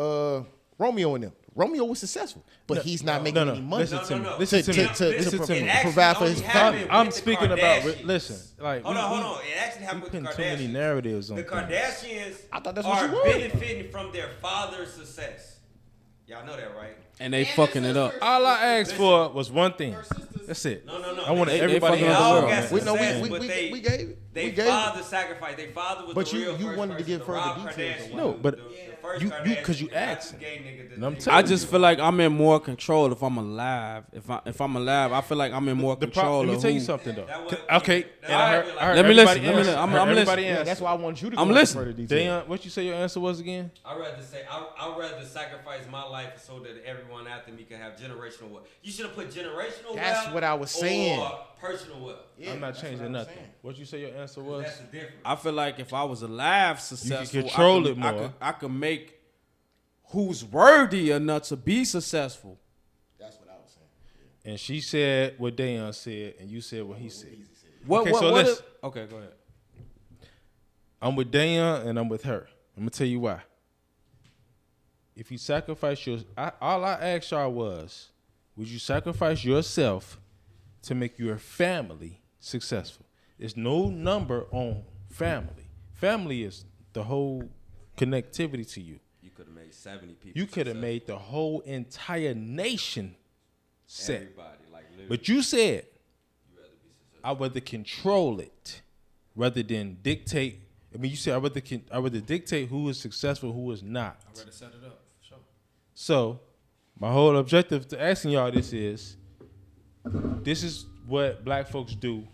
Romeo and them. Romeo was successful, but he's not making any money. Listen to me. no. Listen to me. To Listen to me. provide for his family. I'm speaking about. Listen, like Hold on. It actually we happened with the putting too many Kardashians. narratives on The things. Kardashians I thought that's what are you were. benefiting from their father's success. Y'all know that, right? And they fucking it up. All I asked for was one thing. That's it. No. I wanted They everybody fucking in up the the world. world. man. We know Success, we but gave it. They We gave it. father sacrificed. They father was But the you- real you first wanted to person. give The further Rob details Kardashian on No, was but the first you- Kardashian, 'cause you the goddamn asking. gay nigga that And I'm they- telling I just feel like I'm in more control if I'm alive. If I'm alive, I feel like I'm in more control. Let me of tell you who- something though. That was- Okay, that and I heard was- Let me everybody listen, let me answer. listen. I'm Heard everybody listening. answer. Yeah, that's why I want you to I'm go into listening. further detail. Dayon, what you say your answer was again? I'd rather sacrifice my life so that everyone after me can have generational wealth. You should have put generational wealth. That's what I was saying. Or personal wealth. I'm not changing nothing. What you say your answer was? That's the difference. I feel like if I was alive, successful, control I it more. I could make who's worthy enough to be successful. That's what I was saying. And she said what Dayon said, and you said what he said. What? Okay, what? so what listen. okay, go ahead. I'm with Dayon and I'm with her. I'm gonna tell you why. If you sacrifice all I asked y'all was, would you sacrifice yourself to make your family successful? There's no number on family. Family is the whole connectivity to you. You could have made 70 people. You could have successful. made the whole entire nation set. Everybody, like literally. But you said, You rather be successful. I'd rather control it rather than dictate. I mean, you said I'd rather dictate who is successful, who is not. I'd rather set it up. Sure. So, my whole objective to asking y'all this is what black folks do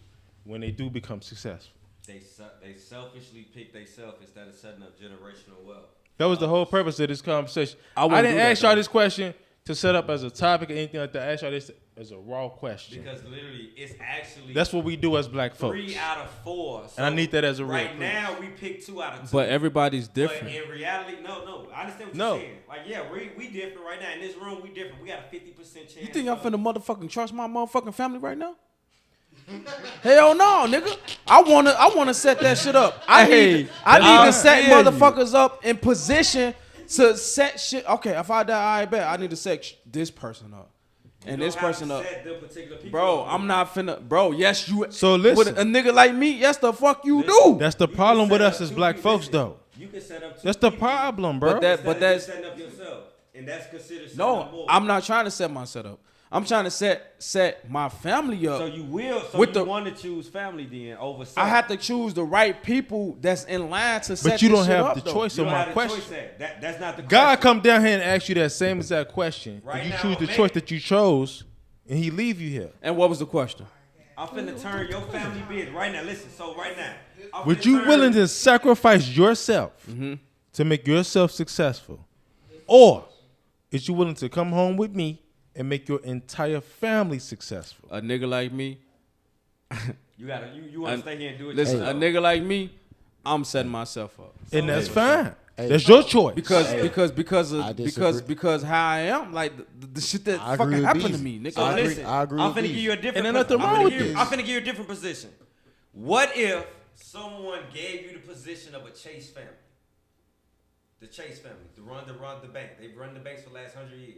when they do become successful. They selfishly pick themselves instead of setting up generational wealth. That was the whole purpose of this conversation. I I wouldn't didn't do that, ask y'all though. this question to set up as a topic or anything like that. I asked y'all this as a raw question. Because literally, it's actually That's what we do as black folks. 3 out of 4. So And I need that as a real right proof. now, we pick 2 out of 2. But everybody's different. But in reality, no. I understand what No. you're saying. Like, yeah, we different right now. In this room, we different. We got a 50% chance. You think I'm of- finna motherfucking trust my motherfucking family right now? Hell no, nigga. I wanna set that shit up. I need to set motherfuckers up in position to set shit. Okay, if I die, I bet I need to set this person up. You And don't this have to person up. set them particular people Bro, up. I'm not finna. Bro, yes, you. So listen. With a nigga like me, yes, the fuck you do. That's the You problem can with set us up as 2 black people. folks, Listen, though. You can set up 2 That's the people problem, bro. But that- instead of just that's- setting up yourself. And that's considered setting No, up more. I'm not trying to set my setup. I'm trying to set my family up. So you will. So With you the- want to choose family then over self. I have to choose the right people that's in line to set But you this don't shit have up, the though. choice You of don't my have the question. choice at. That's not the God question. come down here and ask you that same exact question, Right and you now, choose the man. choice that you chose, and he leave you here. And what was the question? I'm finna turn your family business right now. Listen, so right now, I'm Would finna you turn- willing to sacrifice yourself to make yourself successful, or is you willing to come home with me and make your entire family successful? A nigga like me. You gotta. You want to stay here and do it. Listen, yourself. a nigga like me, I'm setting myself up And that's Hey. fine. Hey. That's your choice. because I disagree. because how I am, like the shit that I agree fucking with happened to Bees. me, nigga. So I agree- listen, I agree I'm with finna Bees. give you a different. And there's nothing I'm wrong finna with give you- this. I'm finna give you a different position. What if someone gave you the position of a Chase family? The Chase family, to run the bank. They've run the banks for the last 100 years.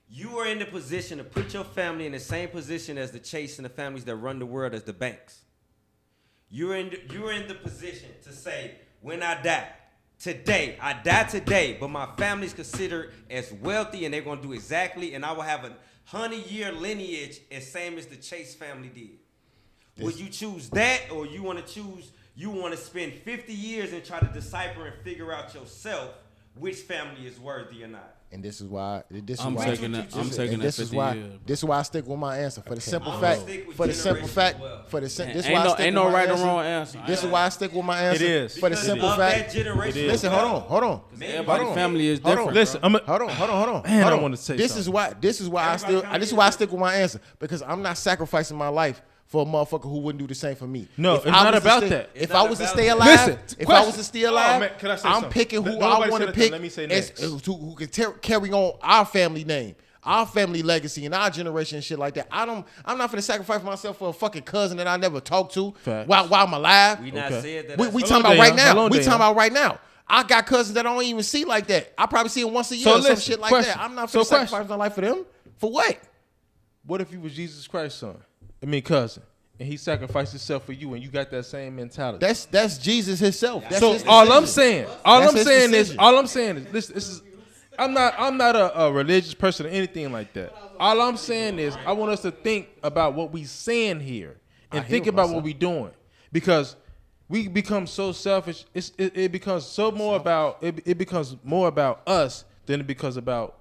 You are in the position to put your family in the same position as the Chase and the families that run the world as the banks. You're in the position to say, when I die today, but my family's considered as wealthy and they're gonna do exactly, and I will have a 100-year lineage as same as the Chase family did. Would you choose that, or you want to spend 50 years and try to decipher and figure out yourself which family is worthy or not. And this is why. I'm taking that 50 years. This is why I stick with my answer for the simple fact. Ain't no right or wrong answer. This is why I stick with my answer. It is. For the simple fact. Listen, hold on. Everybody's family is different. Listen, Hold on. Man, I want to say this is why I stick with my answer, because I'm not sacrificing my life for a motherfucker who wouldn't do the same for me. No, it's not about that. If I was to stay alive, can I say I'm something? picking who Nobody I want said to that, pick let me say as next. who can carry on our family name, our family legacy, and our generation and shit like that. I'm not finna sacrifice myself for a fucking cousin that I never talked to while I'm alive. We not said that. We talking about right now. We talking about right now. I got cousins that I don't even see like that. I probably see them once a year or some shit like that. I'm not finna sacrifice my life for them. For what? What if you was Jesus Christ's cousin, and he sacrificed himself for you, and you got that same mentality? That's Jesus himself. That's so his all I'm decision. saying is, this is. I'm not a religious person or anything like that. All I'm saying is, I want us to think about what we saying here and think about what we doing, because we become so selfish. It becomes so more about it becomes more about us than it becomes about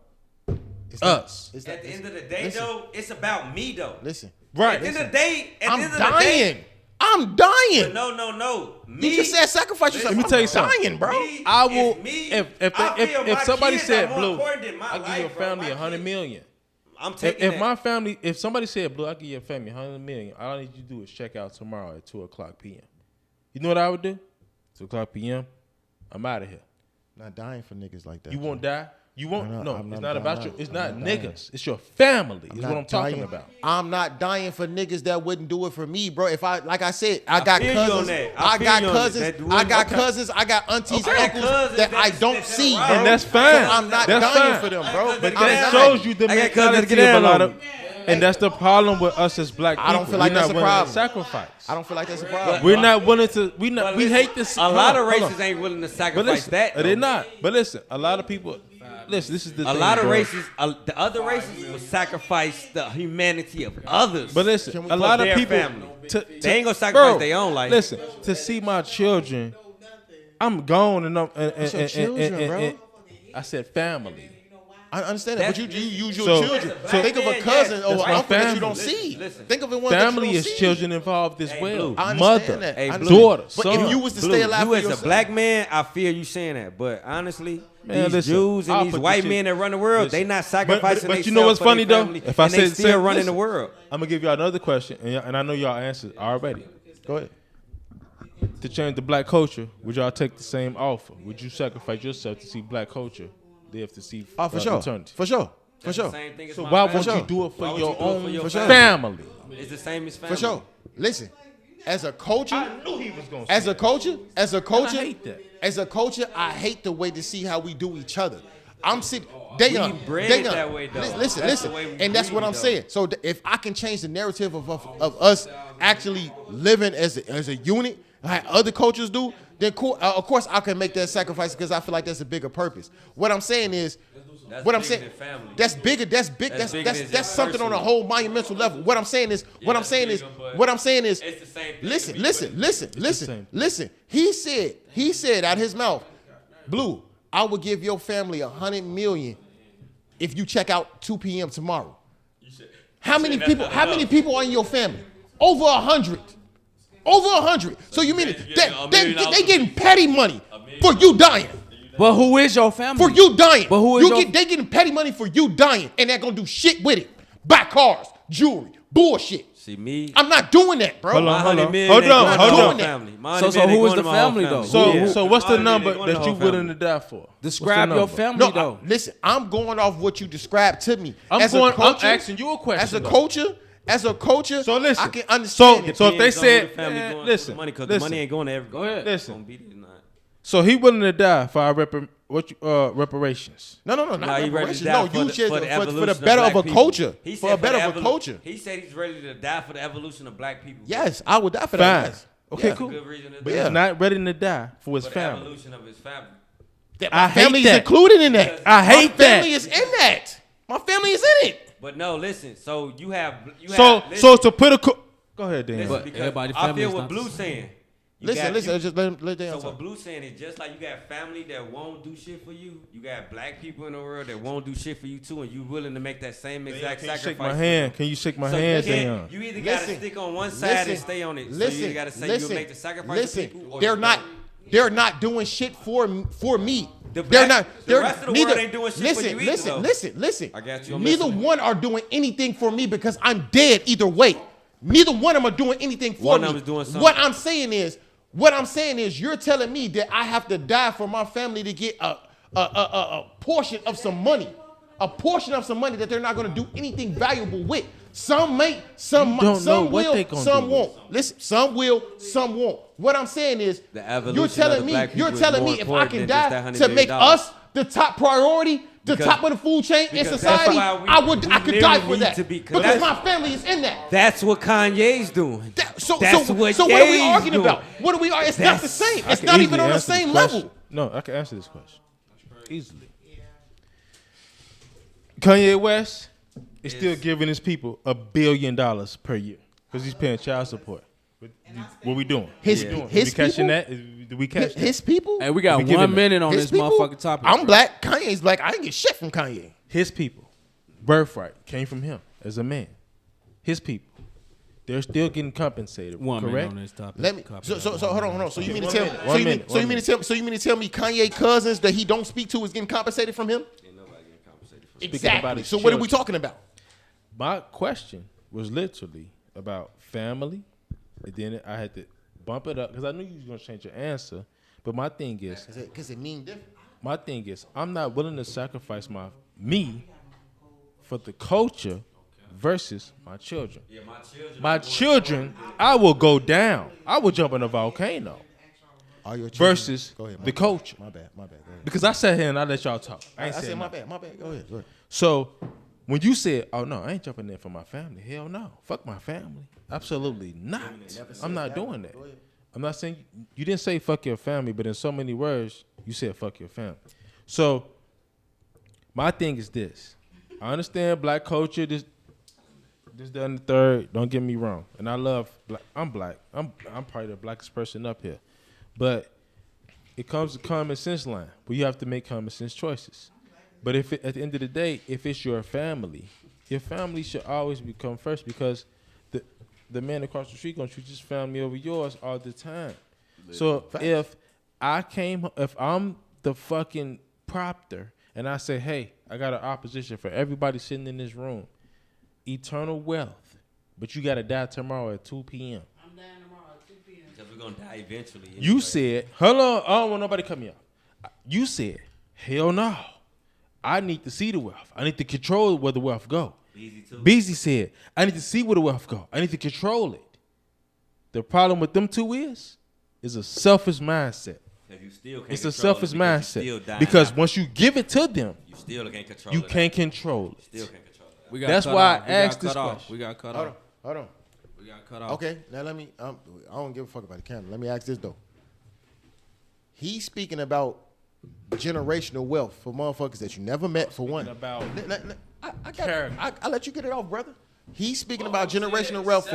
us. At the end of the day, though, it's about me, though. Listen. Right. At the end of the day, I'm dying. No. Me, You just said sacrifice yourself. Let me tell you something, dying, bro. I will. If somebody said, Blue, I'll I'll give your family $100 million. I'm taking If somebody said, Blue, I'll give your family $100 million, all I need you to do is check out tomorrow at 2:00 p.m. You know what I would do? 2:00 p.m. I'm out of here. Not dying for niggas like that. You won't die. You won't. It's not about you. It's not dying. niggas. It's your family. Is what I'm talking about. I'm not dying for niggas that wouldn't do it for me, bro. If like I said, I got cousins. I got cousins. I got aunties, uncles that I don't see, bro. And that's fine. So I'm not dying for them, bro. But that shows you the mentality of a lot of. And that's the problem with us as black people. I don't feel like that's a problem. Sacrifice. I don't feel like that's a problem. We're not willing to. We hate this. A lot of races ain't willing to sacrifice that. They're not. But listen, a lot of people. Listen, this is the thing. A lot of bro. races, the other races will sacrifice the humanity of others. But listen, a lot of people. They ain't gonna sacrifice their own life. Listen, to see my children, I'm gone and I said family. I understand that, but you use your children. Think of a cousin or an uncle that you don't see. Think of it one family that you is don't see. children involved as well. I understand Mother, that. daughter, but son. if you was to stay alive you for as yourself, a black man, I feel you saying that. But honestly, Man, these Jews and these white men that run the world, they not sacrificing. But you know what's funny though? If I say still running the world, I'm gonna give y'all another question, and I know y'all answered already. go ahead. To change the black culture, would y'all take the same offer? Would you sacrifice yourself to see black culture live to see For sure. eternity? For sure. So why would you do it for your own sure. family? it's the same as family. For sure. Listen, as a culture, I knew he was gonna. as a culture, I hate that. as a culture, I hate the way to see how we do each other. I'm sitting. We bred it that way, though. Listen, the way we and that's what breed, I'm though. saying. So if I can change the narrative of us actually living as a unit, like other cultures do, then cool. Of course I can make that sacrifice because I feel like that's a bigger purpose. What I'm saying is, that's bigger. That's something on a whole monumental level. What I'm saying is, it's the same thing. listen. He said out his mouth, Blue, I would give your family $100 million if you check out 2 p.m. tomorrow. How many people are in your family? Over 100. Over 100. So you mean they getting petty money for you dying? But who is your family? For you dying. But who is they getting petty money for you dying, and they're gonna do shit with it. Buy cars, jewelry, bullshit. See me? I'm not doing that, bro. Hold on. Hold on. So who is the family though? So what's the number that you willing to die for? Describe your family though. Listen, I'm going off what you described to me. I'm asking you a question. As a culture, so listen, I can understand it. So if they said, listen, money because the money ain't going to every. Go ahead. Listen. So he willing to die for our reparations. No, not he ready reparations. to die No, you for the evolution the of better black of a people. culture. For a better of a culture. He said he's ready to die for the evolution of black people. Yes, I would die for that. Fine. Yes. Okay, Yeah. cool. Good reason to But die. he's not ready to die for his For the family. evolution of his family. My family is that. included in that. I hate My that. family is in that. My family is in it. But no, listen. So you have. So to put a. Go ahead, Dan. Listen, But because everybody I family feel is what not Blue the saying. Listen. Just let them. So what Blue saying is just like you got family that won't do shit for you. You got black people in the world that won't do shit for you too, and you willing to make that same exact sacrifice. Shake my hand. Can you shake my hand, Dayon? You either gotta stick on one side and stay on it. So you either gotta say you'll make the sacrifice for people. Or they're not doing shit for me. The rest of the world ain't doing shit for you either. Listen. I got you. Neither one are doing anything for me because I'm dead either way. Neither one of them are doing anything for me. What I'm saying is, you're telling me that I have to die for my family to get a portion of some money, that they're not going to do anything valuable with. Some will, some won't. Listen, some will, some won't. What I'm saying is, you're telling me if I can die to make us the top priority, top of the food chain in society, I could die for that because my family is in that. That's what Kanye's doing. So what are we arguing about? It's not the same. It's not even on the same level. No, I can answer this question easily. Kanye West is still giving his people $1 billion per year because he's paying child support. What we doing? His catching that? Did we catch his people? Hey, we got 1 minute on this motherfucking topic. I'm black. Kanye's black. I didn't get shit from Kanye. His people, birthright came from him as a man. His people, they're still getting compensated. 1 minute correct? on this topic. Let me. So hold on. So you mean to tell me Kanye cousins that he don't speak to is getting compensated from him? Ain't nobody getting compensated for Exactly. So what are we talking about? My question was literally about family, and then I had to bump it up because I knew you was gonna change your answer. But my thing is, because it mean different. My thing is, I'm not willing to sacrifice me for the culture versus my children. Yeah, my children, I will go down. I will jump in a volcano. Versus the culture. My bad. Go ahead. Because I sat here and I let y'all talk. I said my bad. Go ahead. So when you said, "Oh no, I ain't jumping in for my family," hell no, fuck my family, absolutely not. I'm not doing that. I'm not saying you didn't say fuck your family, but in so many words you said fuck your family. So my thing is this: I understand black culture, this, that, and the third. Don't get me wrong, and I love black. I'm black. I'm probably the blackest person up here, but it comes to common sense line where you have to make common sense choices. But at the end of the day, if it's your family should always come first because the man across the street gonna treat his family over yours all the time. So if I'm the fucking proctor and I say, hey, I got an opposition for everybody sitting in this room, eternal wealth, but you gotta die tomorrow at 2 p.m. I'm dying tomorrow at 2 p.m. Because we're gonna die eventually. Anyway. You said, hold on, I don't want nobody cut me out. You said, hell no. I need to see the wealth. I need to control where the wealth go. Beezy said, I need to see where the wealth go. I need to control it. The problem with them two is a selfish mindset. It's a selfish mindset. Because once you give it to them, you still can't control it. You can't control it. Still can't control it. That's why I asked this question. We got cut off. Hold on. We got cut off. Okay, now let me, I don't give a fuck about the camera. Let me ask this though. He's speaking about generational wealth for motherfuckers that you never met for one. I let you get it off, brother. He's speaking about generational wealth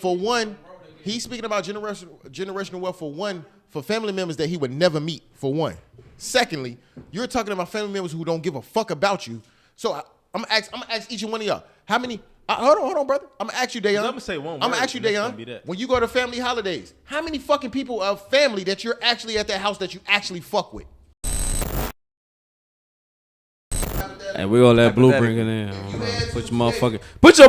for one. He's speaking about generational wealth for one, for family members that he would never meet for one. Secondly, you're talking about family members who don't give a fuck about you. So I'm gonna ask each one of y'all. How many? Hold on, brother. I'm gonna ask you, Dayon. I'm gonna say one word. I'm gonna ask you, Dayon. When you go to family holidays, how many fucking people of family that you're actually at that house that you actually fuck with? Hey, we gonna let Blue bring it in. Put your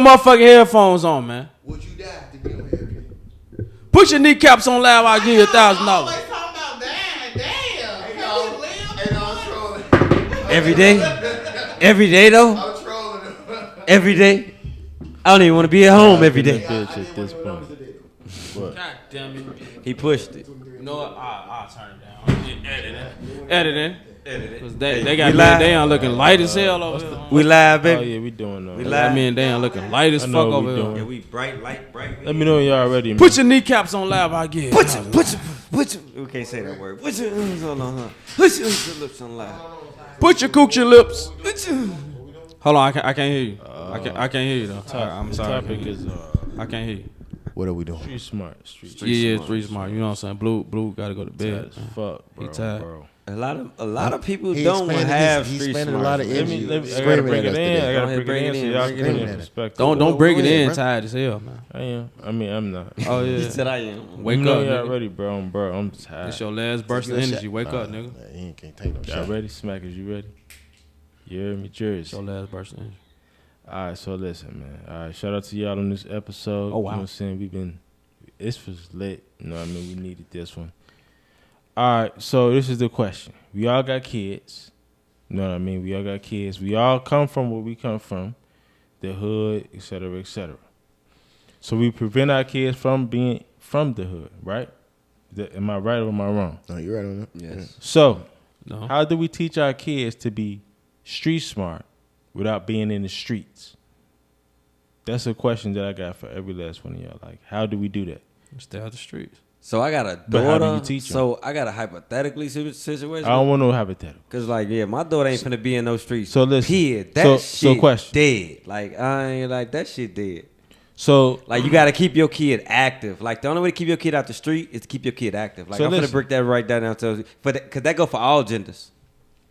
motherfucking headphones on, man. Would you die to get on haircut? Put your kneecaps on loud. I'll give you $1,000. Always talking about damn. Every day though. I'm trolling him. Every day. I don't even want to be at home every day. Bitch at this point. God damn it. He pushed it. You know what? I'll turn it down. Editing. Cause they ain't looking light as hell over here. We live, baby. Oh yeah, we doing that. We live. I mean, they ain't looking light as fuck over here. Yeah, we bright. Let me know when y'all ready, man. Put your kneecaps on live. I get. Put your. We can't say that word. Put your lips on live. Put your coochie lips. Hold on, I can't hear you. I can't hear you though. I'm sorry. Topic is I can't hear you. What are we doing? Street smart. Street smart. You know what I'm saying? Blue got to go to bed. As fuck, bro. He tired. Bro. A lot of people don't have He's street spending smart. a lot of energy. I gotta bring it in. I gotta bring it in. Bring Y'all it put in. it in perspective. Don't break it in bro. tired as hell, man. I am. I mean, I'm not. Oh yeah. He said I am. Wake you know up, y'all nigga. ready, bro. I'm tired. It's your last burst of energy. Wake up, nigga. He can't take no Y'all shot. ready? Smackers, you ready? You heard me, It's Jersey. your last burst of energy. All right, so listen, man. All right, shout out to y'all on this episode. Oh, wow. You know what I'm saying? This was lit. You know what I mean? We needed this one. All right, so this is the question. We all got kids. You know what I mean? We all got kids. We all come from where we come from, the hood, et cetera, et cetera. So we prevent our kids from being from the hood, right? Am I right or am I wrong? No, you're right on that. Yes. So No. how do we teach our kids to be street smart without being in the streets? That's a question that I got for every last one of y'all. Like, how do we do that? Stay out the streets. So I got a But how do daughter. you teach 'em? So I got a hypothetically situation. I don't want no hypothetical. Cause like my daughter ain't finna be in no streets. So listen. Period. That So shit question. dead. Like I ain't like that shit dead. So Like you gotta keep your kid active. Like the only way to keep your kid out the street is to keep your kid active. Like So I'm gonna listen. break that right down to cause that go for all genders.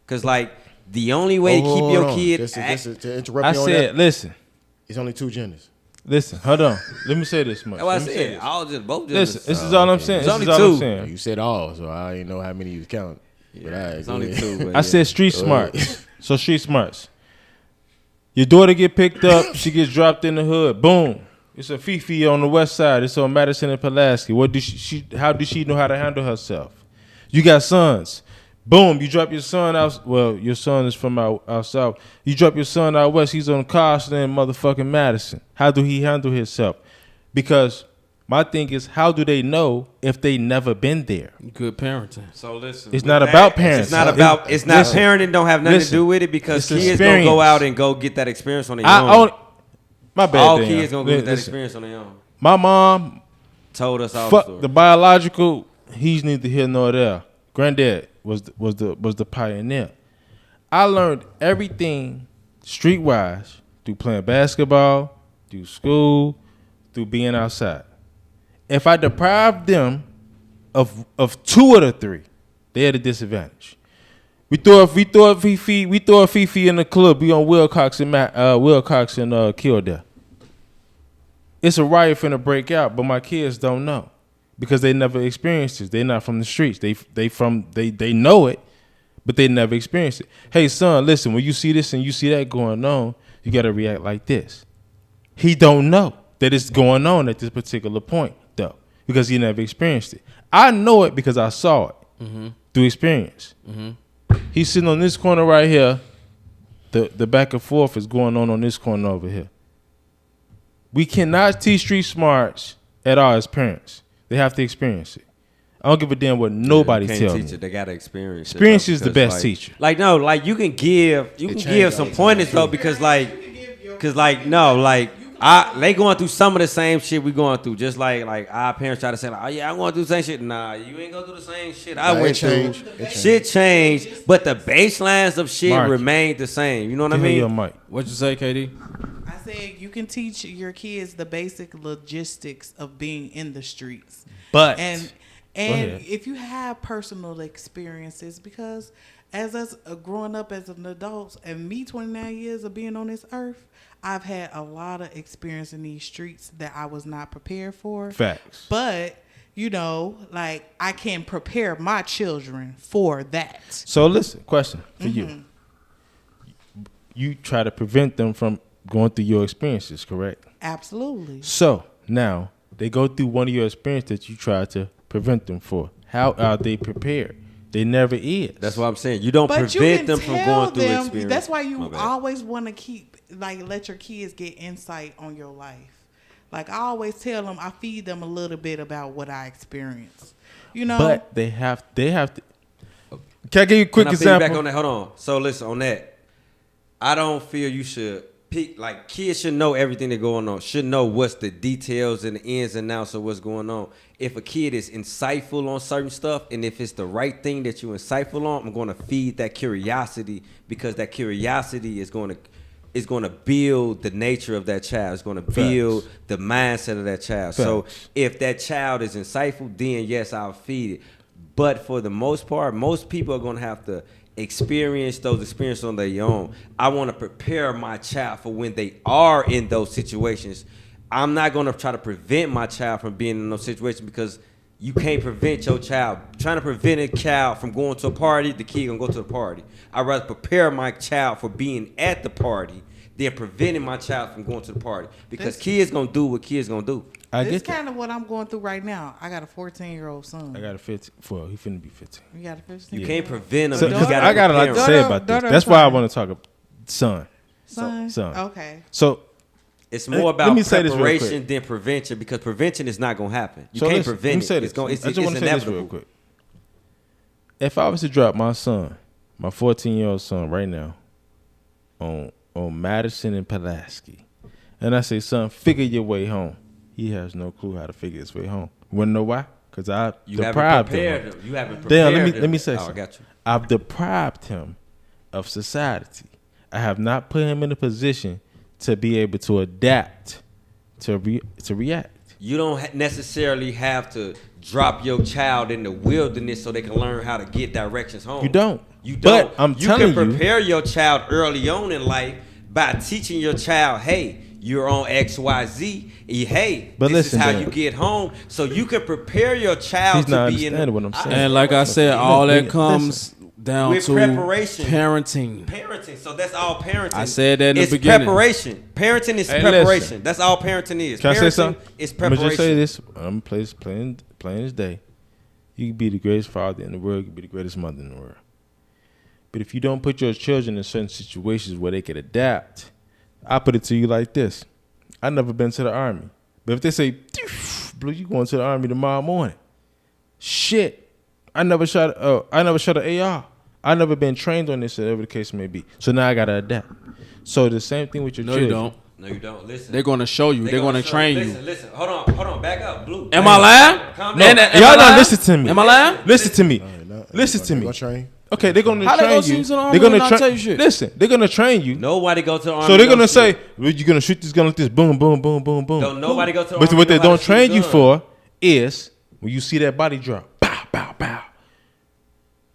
Cause like the only way to keep Hold your on. kid Just to interrupt I you on said, that, listen, it's only two genders. hold on. Let me say this much. That's what I Let me say said. this. All just both genders. Listen, this is all I'm saying. It's This only is all two. I'm saying. You said all, so I didn't know how many you was counting. But It's only two. But I said street Go smarts. ahead. So street smarts. Your daughter get picked up. She gets dropped in the hood. Boom. It's a Fifi on the west side. It's on Madison and Pulaski. What do how does she know how to handle herself? You got sons. Boom. You drop your son out. Well, your son is from out south. You drop your son out west. He's on Carson and motherfucking Madison. How do he handle himself? Because my thing is, how do they know if they never been there? Good parenting. So listen, It's with not that, about parents. It's not about. It's not Listen. parenting. Don't have nothing Listen. to do with it because It's kids gonna go experience. out and go get that experience on their I own. own. My bad. All Dan. kids gonna go get that Listen, experience on their own. My mom, Told us all fuck the story. the biological. He's neither here nor there. Granddad was the pioneer. I learned everything streetwise through playing basketball, through school, through being outside. If I deprived them of two of the three, they had a disadvantage. We throw a Fifi in the club. We on Wilcox and Kildare. It's a riot finna break out, but my kids don't know because they never experienced it. They're not from the streets. They know it, but they never experienced it. Hey son, listen, when you see this and you see that going on, you gotta react like this. He don't know that it's going on at this particular point though, because he never experienced it. I know it because I saw it through experience. He's sitting on this corner right here. The back and forth is going on this corner over here. We cannot teach street smarts at all as parents. They have to experience it. I don't give a damn what nobody Can't tells teach me. it. They gotta experience it. Experience though, is the because, best teacher. Like no, like you can give some pointers though because they going through some of the same shit we going through. Just like our parents try to say like, oh yeah, I'm going through the same shit. Nah, you ain't going through the same shit I went through. Shit changed, but the baselines of shit Mark. remained the same. You know what I Give me mean? your mic. What you say, KD? I said you can teach your kids the basic logistics of being in the streets. But And ahead. if you have personal experiences, because as us growing up as an adult and me 29 years of being on this earth, I've had a lot of experience in these streets that I was not prepared for. Facts. But, you know, like I can prepare my children for that. So listen, question for you. You try to prevent them from going through your experiences, correct? Absolutely. So now they go through one of your experiences that you try to prevent them for. How are they prepared? They never is. That's what I'm saying. You don't But you prevent can them from tell going through them. experience. That's why My you bad. always want to keep let your kids get insight on your life. Like I always tell them, I feed them a little bit about what I experienced. You know, But they have to. Can I give you a quick Can I example? piggyback on that? Hold on. So listen, on that, I don't feel you should pick, like kids should know everything that's going on. Should know what's the details and the ins and outs of what's going on. If a kid is insightful on certain stuff and if it's the right thing that you're insightful on, I'm going to feed that curiosity because that curiosity is going to to build the nature of that child. It's going to build the mindset of that child. So if that child is insightful, then yes, I'll feed it. But for the most part, most people are going to have to experience those experiences on their own. I want to prepare my child for when they are in those situations. I'm not going to try to prevent my child from being in those situations because you can't prevent your child. Trying to prevent a child from going to a party, the kid gonna go to the party. I'd rather prepare my child for being at the party than preventing my child from going to the party. Because kids gonna do what kids gonna do. It's kind of what I'm going through right now. I got a 14-year-old son. I got a 15. Well, he finna be 15. You got a 15. You can't prevent him. So, I got a lot to say about this. That's why I want to talk about son. Okay. So it's more about preparation than prevention because prevention is not gonna happen. You can't prevent it. It's I just want to say this real quick. If I was to drop my son, my 14-year-old son, right now, on Madison and Pulaski, and I say, son, figure your way home. He has no clue how to figure his way home. You wanna know why? Because I deprived him. You haven't prepared him. Let me say something. I got you. I've deprived him of society. I have not put him in a position to be able to adapt, to react. You don't necessarily have to drop your child in the wilderness so they can learn how to get directions home. You don't. But I'm telling you, can prepare your child early on in life by teaching your child, hey, you're on XYZ. Hey, but this is how you get home. So you can prepare your child to be in what I'm saying. And like I said, all that comes down with to preparation. Parenting. So that's all parenting. I said that in the beginning. Preparation. Parenting is preparation. That's all parenting is. Can I say something? It's preparation. I'm just say this. I'm plain as day. You can be the greatest father in the world. You can be the greatest mother in the world. But if you don't put your children in certain situations where they can adapt, I put it to you like this. I never been to the Army. But if they say, Blue, you going to the Army tomorrow morning. Shit. I never shot an AR. I never been trained on this, whatever the case may be. So now I got to adapt. So the same thing with your children. No, you don't. Listen. They're going to show you. They're going to train you. Listen. Hold on. Back up. Blue. Am I lying? Calm down. Y'all don't listen to me. Am I lying? Listen to me. Listen to me. Train? Okay, they're gonna train you. They're gonna tell you shit. Listen, they're gonna train you. Nobody go to the Army. So they're gonna say, well, you're gonna shoot this gun like this, boom, boom, boom, boom, boom. Don't nobody go to the Army. But what they don't train you for is when you see that body drop, pow, pow, pow.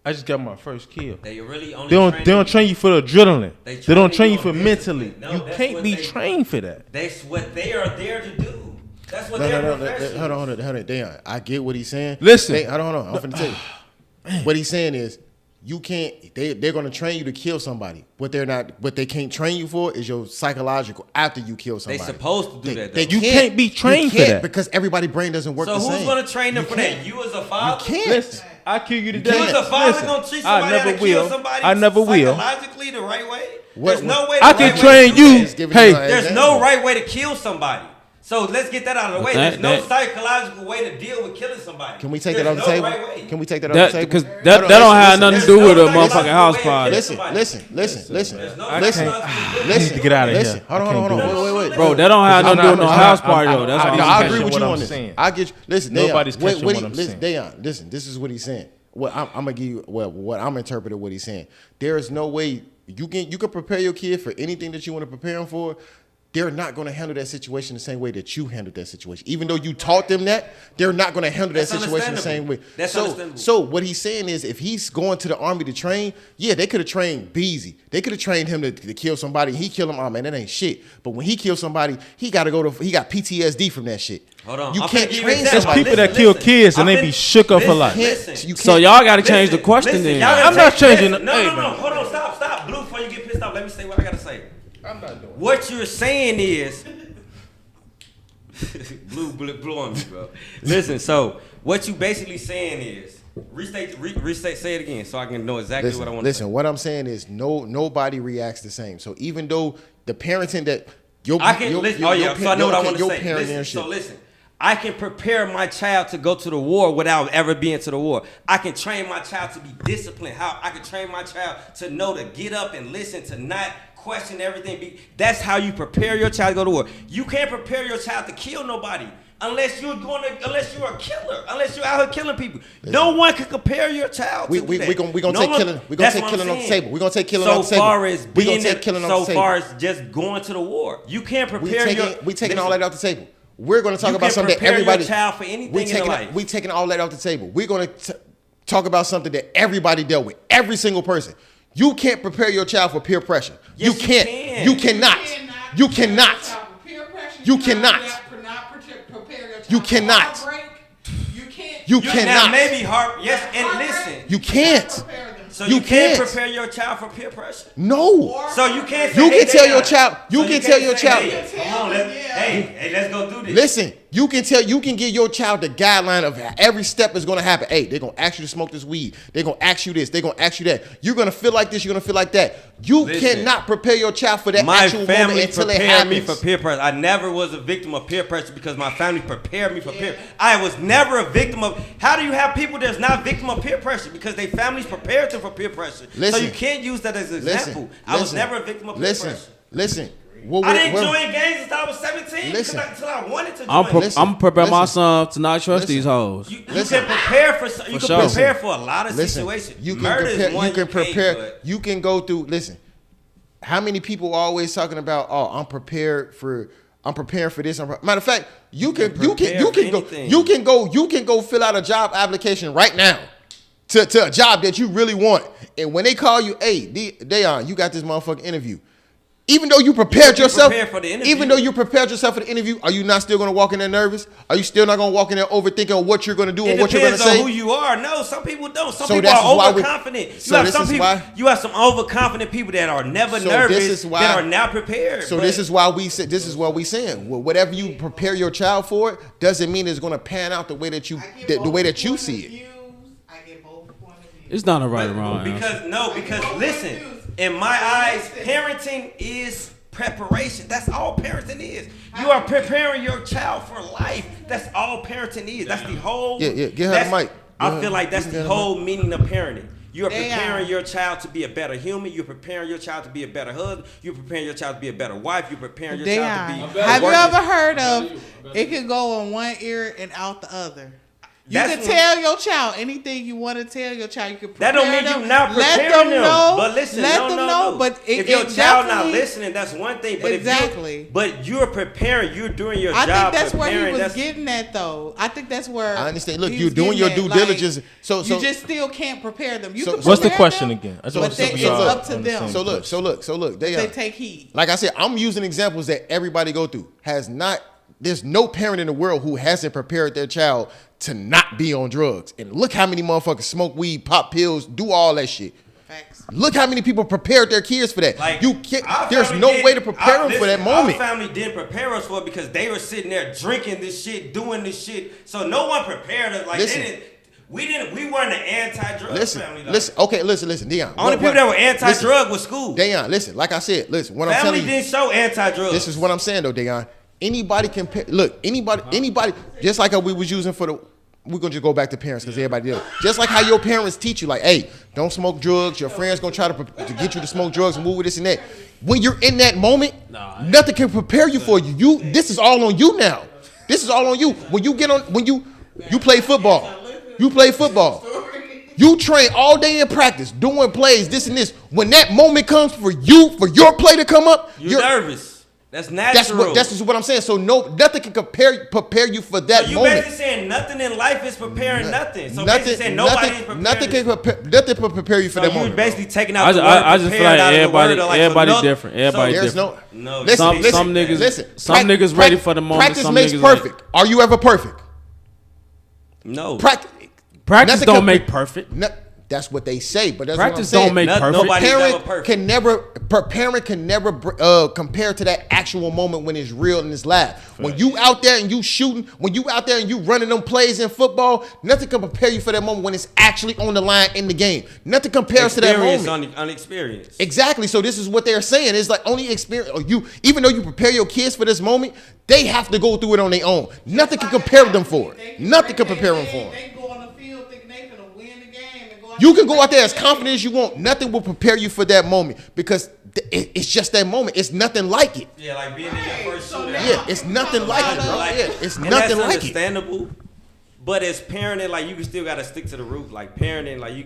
I just got my first kill. They really only they don't train you for the adrenaline. They don't train you for mentally. You can't be trained for that. That's what they are there to do. That's what they're professionals. Hold on, Deon. I get what he's saying. Listen, hold on. I'm finna tell you. What he's saying is, you can't. They're gonna train you to kill somebody. What they can't train you for is your psychological after you kill somebody. They supposed to do that. You can't be trained for that because everybody's brain doesn't work the same. So who's gonna train them for that? You as a father? You can't. Listen, I kill you to death. You as a father gonna teach somebody how to kill somebody? I never will. Psychologically, the right way. There's no way. I can train you. Hey, there's no right way to kill somebody. So let's get that out of the way. There's no psychological way to deal with killing somebody. Can we take that off the table? Can we take that off the table? Because that don't have nothing to do with a motherfucking house party. Listen. I need to get out of here. Hold on. Wait. Bro, that don't have nothing to do with no house party though. That's all. I agree with you on this. I get you. Listen, nobody's catching what I'm saying. Deon, listen. This is what he's saying. What I'm gonna give you. What I'm interpreting what he's saying. There is no way you can prepare your kid for anything that you want to prepare him for. They're not going to handle that situation the same way that you handled that situation. Even though you taught them that, they're not going to handle that situation the same way. That's understandable. So what he's saying is, if he's going to the Army to train, yeah, they could have trained Beezy. They could have trained him to kill somebody. He killed him. Oh man, that ain't shit. But when he kills somebody, he got PTSD from that shit. Hold on. You can't train There's somebody. people that kill kids and they be shook up for life. So y'all got to change the question then. I'm not changing. No. Hold on. Stop. Blue, before you get pissed off, let me say what I got to say. I'm not doing what you're saying is blue on me, bro. Listen, so what you basically saying is restate, say it again, so I can know exactly what I want to say. Listen, what I'm saying is nobody reacts the same. So even though the parenting that so I know what I want to say. Listen, I can prepare my child to go to the war without ever being to the war. I can train my child to be disciplined. I can train my child to know to get up and listen, to not question everything. That's how you prepare your child to go to war. You can't prepare your child to kill nobody unless you're a killer, unless you're out here killing people. No one can compare your child to that. We're gonna take killing. We're gonna take killing off the table. We're gonna take killing off the table. So far as just going to the war, you can't prepare we taking all that off the table. We're gonna talk about something that everybody. Your child for anything in life. We taking all that off the table. We're gonna talk about something that everybody dealt with. Every single person. You can't prepare your child for peer pressure. Yes, you can't. You cannot. You cannot. You cannot. You cannot. You cannot. Now maybe yes, and listen. You can't. So you can't prepare your child for peer pressure. No. So you can't. You can tell your child. You can tell your child. Come on, let's go do this. Listen, you can give your child the guideline of every step is going to happen. Hey, they're going to ask you to smoke this weed. They're going to ask you this. They're going to ask you that. You're going to feel like this. You're going to feel like that. You cannot prepare your child for that actual moment until it happens. My family prepared me for peer pressure. I never was a victim of peer pressure because my family prepared me for peer. I was never a victim of. How do you have people that's not victim of peer pressure because their families prepared them for peer pressure? So you can't use that as an example. I was never a victim of peer pressure. Listen. I didn't join gangs until I was 17 until I wanted to join. I'm preparing my son to not trust these hoes. You can prepare for a lot of situations. You can go through. Listen, how many people are always talking about? Oh, I'm preparing for this. Matter of fact, you can go fill out a job application right now to a job that you really want, and when they call you, hey, Dayon, you got this motherfucking interview. Even though you prepared yourself for the interview, are you not still going to walk in there nervous? Are you still not going to walk in there overthinking what you're going to do and what you're going to say? It depends on who you are. No, some people don't. Some people are overconfident. You have some overconfident people that are never nervous that are now prepared. So this is why we say this is what we saying. Whatever you prepare your child for it doesn't mean it's going to pan out the way that you see it. I get both point of view. It's not a right or wrong. Because listen. In my eyes, parenting is preparation. That's all parenting is. You are preparing your child for life. That's all parenting is. That's the whole. Yeah. Get her the mic. I feel like that's the whole meaning of parenting. You are preparing your child to be a better human. You're preparing your child to be a better husband. You're preparing your child to be a better wife. You're preparing your child to be. Have you ever heard of it could go in one ear and out the other? You can tell your child anything you want to tell your child. You can prepare that don't mean you not preparing them. But listen, no. But if your child not listening, that's one thing. But but you're preparing. You're doing your job. I think that's where he was getting at, though. I think that's where I understand. Look, you're doing your due diligence. So you just still can't prepare them. You can what's the question again? But it's up to them. So look. They take heed. Like I said, I'm using examples that everybody go through. There's no parent in the world who hasn't prepared their child to not be on drugs. And look how many motherfuckers smoke weed, pop pills, do all that shit. Facts. Look how many people prepared their kids for that. Like, you can't. There's no way to prepare them for that moment. Our family didn't prepare us for it because they were sitting there drinking this shit, doing this shit. So no one prepared us. Like we weren't an anti-drug family. Though. Listen, Deon. Only people that were anti-drug was school. Deon, listen, like I said, what I'm telling you. Family didn't show anti-drug. This is what I'm saying though, Deon. Anybody can look. Anybody. Just like how we was using for the. We're gonna just go back to parents because everybody does. Just like how your parents teach you, like, hey, don't smoke drugs. Your friends gonna try to get you to smoke drugs and move with this and that. When you're in that moment, nothing can prepare you for you. This is all on you now. This is all on you. When you play football, you train all day in practice, doing plays, this and this. When that moment comes for your play to come up, you're nervous. That's natural. That's just what I'm saying. So nothing can prepare you for that moment. So you basically saying nothing in life is preparing nothing. So basically saying nobody is preparing. Nothing can prepare you for that moment. You're basically taking out the word I just feel like everybody different. Everybody different. Listen, some niggas ready for the moment. Practice makes perfect. Are you ever perfect? No. Practice don't make perfect. That's what they say, but that's practice what I'm saying. Don't make perfect. Parent can never compare to that actual moment when it's real and it's live. When you out there and you shooting, when you out there and you running them plays in football, nothing can prepare you for that moment when it's actually on the line in the game. Nothing compares to that moment. On experience. Exactly. So this is what they're saying. It's like only experience. Or even though you prepare your kids for this moment, they have to go through it on their own. Nothing can prepare them for it. Nothing can prepare them for it. You can go out there as confident as you want. Nothing will prepare you for that moment because it's just that moment. It's nothing like it. Yeah, like being in your first shootout. Yeah, it's nothing like it, bro. Yeah, it's and nothing that's like it. understandable. But as parenting, like you still gotta stick to the roots. Like parenting, like you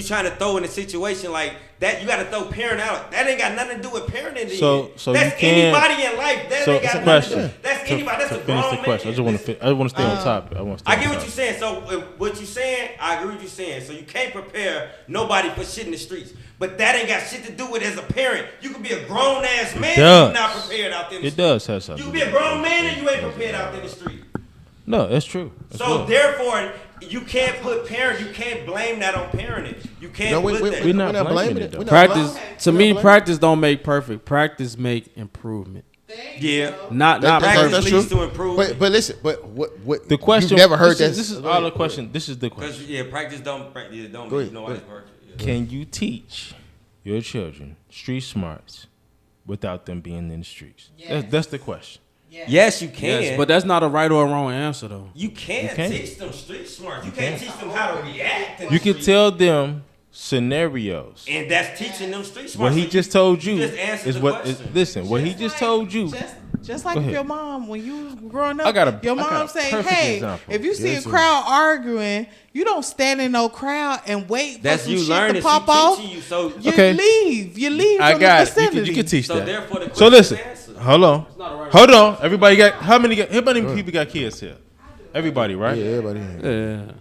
trying to throw in a situation like that. You gotta throw parent out. That ain't got nothing to do with parenting. So that's anybody in life. That ain't got nothing to do. That's anybody. That's a grown man. The question. I just want to stay on topic. I get what you're saying. So what you're saying, I agree with you saying. So you can't prepare nobody for shit in the streets. But that ain't got shit to do with as a parent. You can be a grown ass man and you not prepared out there in the street. It does have something. You can be a grown man and you ain't prepared out there in the street. No, that's true. So therefore, you can't put you can't blame that on parenting. You can't put that. We're not blaming it. Practice to me, practice don't make perfect. Practice make improvement. Yeah, not practice perfect. leads to improvement. But listen, but what the question? You've never heard this is all the question. This is the question. Yeah, practice don't make nobody's perfect. Yeah. Can you teach your children street smarts without them being in the streets? Yes. That's the question. Yes, you can. Yes, but that's not a right or a wrong answer, though. You can't teach them street smarts. You can't teach them how to react. You can tell them scenarios, and that's teaching them street smarts. What he just told you is what. Listen, what he just told you. Just like your mom when you growing up, your mom say, "Hey, example. If you see a crowd arguing, you don't stand in no crowd and wait for some shit to pop off. You leave. You leave from the vicinity. You can teach that. Therefore, the so listen, hold on. Everybody got how many people got kids here? Everybody, right? Yeah, everybody. Yeah.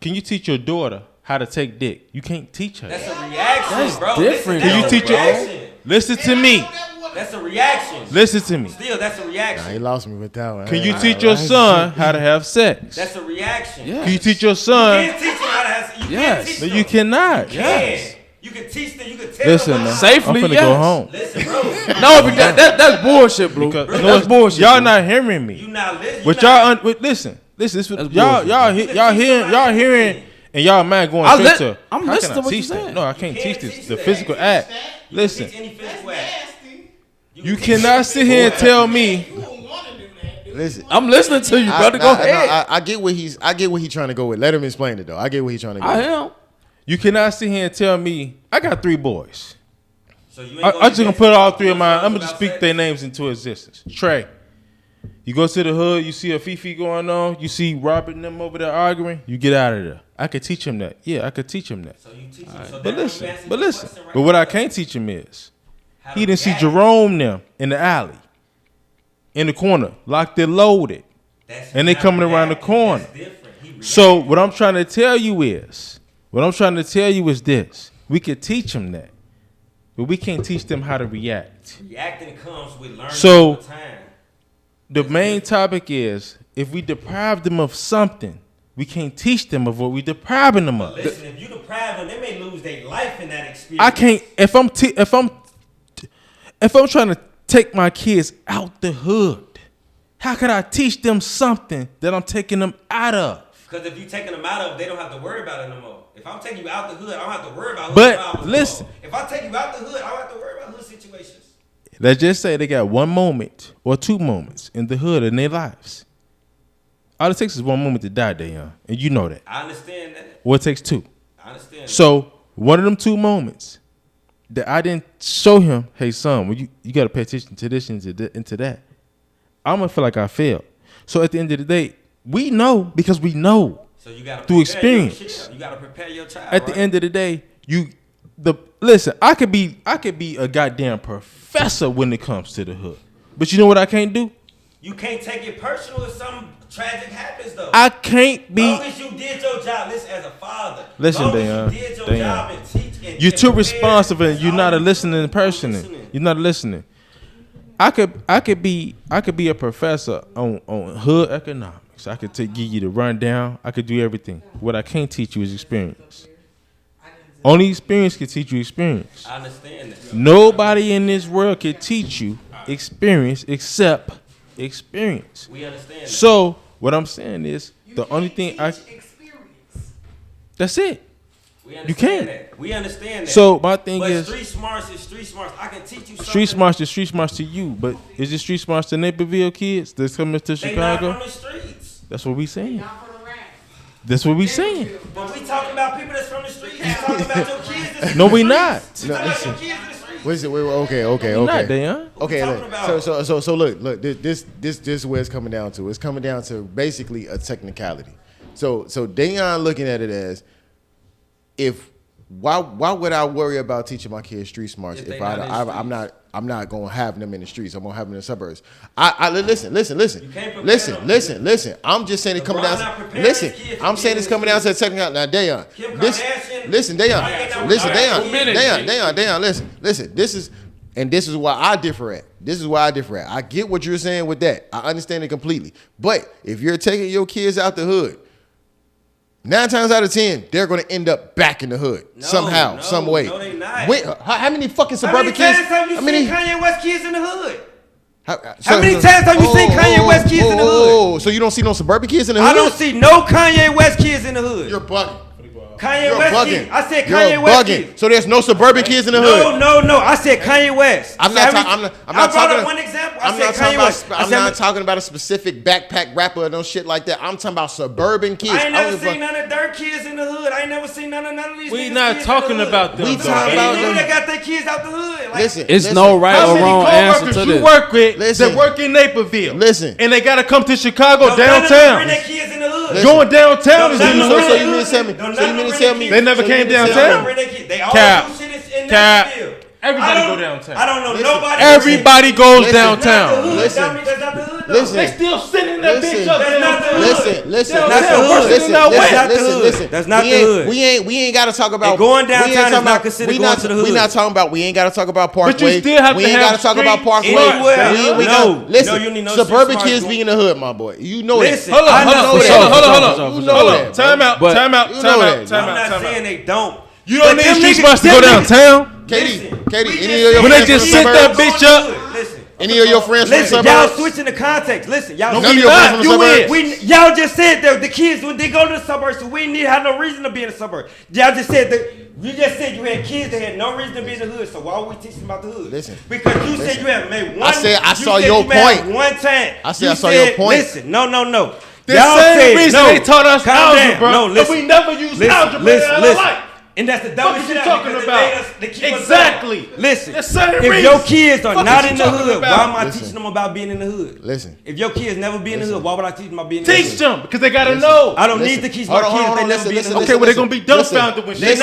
Can you teach your daughter how to take dick? You can't teach her. That's a reaction, That's bro. different. Can you teach her? Listen to me. That's a reaction. Listen to me. Still, that's a reaction. Nah, he lost me with that one. Can you teach your son how to have sex? That's a reaction. Yes. Can you teach your son? You can't teach them how to have sex. Yes. No, you cannot. Yes. You can teach them. You can tell Listen, them. man. Safely, I'm finna yes. go home. Listen, bro. No, that's bullshit, bro. That's bullshit. Y'all not hearing me. You not listening. But listen. This is y'all hearing. And y'all mind going straight to. I'm listening to what you're saying. No, I can't teach this. The physical act. Listen. Any physical act. You cannot sit here and tell me. Listen, I'm listening to you, brother. Go ahead. I get what he's trying to go with. Let him explain it though. I get what he's trying to go. I with. am. You cannot sit here and tell me I got 3 boys. So you ain't I just gonna put all 3 of mine. I'm gonna just speak their names into existence. Trey, you go to the hood, you see a Fifi going on, you see Robert and them over there arguing, you get out of there. I could teach him that. Yeah, I could teach him that. So you teach him. So But listen. Right, But what I can't teach him is he didn't see Jerome them in the alley, in the corner, locked and loaded, and they coming around the corner. So what I'm trying to tell you is this: we could teach them that, but we can't teach them how to react. Reacting comes with learning So over time. the main topic is if we deprive them of something, we can't teach them of what we depriving them of. Listen, if you deprive them, they may lose their life in that experience. I can't if I'm trying to take my kids out the hood, how could I teach them something that I'm taking them out of? Because if you taking them out of, they don't have to worry about it no more. If I'm taking you out the hood, I don't have to worry about hood problems. But listen, if I take you out the hood, I don't have to worry about hood situations. let's just say they got 1 moment or 2 moments in the hood in their lives. All it takes is 1 moment to die, Dayon, and you know that. I understand that. Or it takes 2. I understand. So one of them 2 moments that I didn't show him, hey son, well, you got to pay attention to this and to that. I'm gonna feel like I failed. So at the end of the day, we know because we know. So you gotta through experience. You gotta prepare your child. At the end of the day, listen. I could be a goddamn professor when it comes to the hood, but you know what I can't do? You can't take it personal if something tragic happens though. I can't be. As long as you did your job, listen, as a father. Listen, Dayon. Dayon. You did your job and teach. You're too responsive, and you're not a listening person. You're not listening. I could be a professor on hood economics. I could give you the rundown. I could do everything. What I can't teach you is experience. Only experience can teach you experience. I understand that. Nobody in this world can teach you experience except experience. We understand that. So what I'm saying is the only thing that's it. You can't. That. We understand that. So my thing but is, street smarts is street smarts. I can teach you something. Street smarts is street smarts to you, but is it street smarts to Naperville kids that's coming to Chicago? They not from the streets. That's what we saying. That's what we saying. But we talking about people that's from the streets. We talking about your kids No, we not. No, listen. What is it? Okay. Not, Dayon. Okay, look. So look. This is where it's coming down to. It's coming down to basically a technicality. So Dayon looking at it as, why would I worry about teaching my kids street smarts if I'm not gonna have them in the streets? I'm gonna have them in the suburbs. Listen. I'm just saying it's coming down. Listen, I'm saying it's coming down to the technical. Now, Dayon, listen. This is why I differ at. I get what you're saying with that. I understand it completely. But if you're taking your kids out the hood, 9 times out of 10, they're going to end up back in the hood somehow, some way. No, they not. Wait, how many fucking suburban kids? How many times have you seen Kanye West kids in the hood? How many times have you seen Kanye West kids in the hood? So you don't see no suburban kids in the hood? I don't see no Kanye West kids in the hood. You're bugging. Kanye West kids. I said Kanye West kids. So there's no suburban kids in the hood? No. I said Kanye West. I'm not talking. One example. I'm not talking about a specific backpack rapper or no shit like that. I'm talking about suburban kids. I ain't never seen none of their kids in the hood. I ain't never seen none of these. We not talking about them. We talking about them that got their kids out the hood. Listen, it's no right or wrong answer to this. You work with that work in Naperville. Listen, and they gotta come to Chicago downtown. Bring their kids in the hood. Going downtown is in the hood. So you mean to tell me? They never came downtown. They all do shit in Nashville. Everybody go downtown. I don't know nobody. Everybody goes downtown. Listen. They still sitting that bitch up. Listen. That's not the hood. We ain't got to talk about going downtown. Is not considered going to the hood. We not talking about. We ain't got to talk about Parkway. But you still have to have. We ain't got to talk about Parkway. Listen. Suburban kids be in the hood, my boy. You know that. Hold on. Time out. I'm not saying they don't. You don't need street smarts to go downtown. Katie, any of your when they just sit that bitch up. Any of your friends from the suburbs? Y'all switching the context. Listen, y'all. None of your friends from the suburbs. Y'all just said that the kids when they go to the suburbs, so we need have no reason to be in the suburbs. Y'all just said that. You just said you had kids that had no reason to be in the hood. So why would we teach them about the hood? Listen, because you said you had made one. I saw your point. One time. I saw your point. Listen, no. The same reason they taught us algebra. No, listen. We never used algebra in our life. And that's the dumbest shit talking about. Exactly. Listen, if your kids are not in the hood, why am I teaching them about being in the hood? Listen. If your kids never be in the hood, why would I teach them about being in the hood? Teach them because they gotta know. I don't need to teach my kids if they never be in the hood. Okay, well they're gonna be dumbfounded when they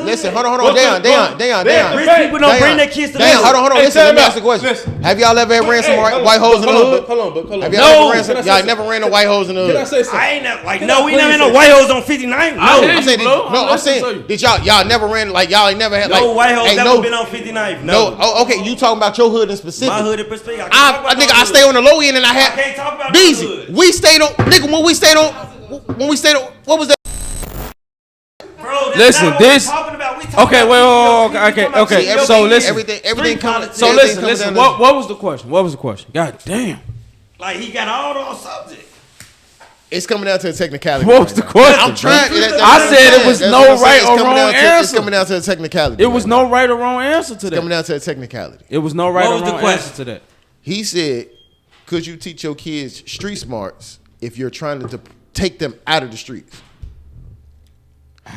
Listen. Hold on. Damn. Rich people don't bring their kids to the hood. Hold on. Listen, let me ask you a question. Have y'all ever ran some white hoes in the hood? Hold on. Have y'all ever ran y'all never ran no white hoes in the hood? I ain't never we never ran no white hoes on 59. I'm saying, did y'all never ran y'all ain't never had no white hoes never been on 59. No. Okay, you talking about your hood in specific? My hood in specific. I stay on the low end and I had. I can't talk about Beezy. We stayed on when we stayed on what was that? Bro, listen, this. Okay, okay. So listen, everything comes. So listen. What was the question? God damn. Like he got all those subjects. It's coming down to the technicality. What was the question? I'm trying. I said it was no right or wrong answer. It's coming down to the technicality. It was no right or wrong answer to that. It's coming down to the technicality. It was no right or wrong answer to that. He said, could you teach your kids street smarts if you're trying to take them out of the streets?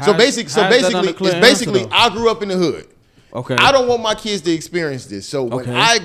So basically, I grew up in the hood. Okay. I don't want my kids to experience this. So when I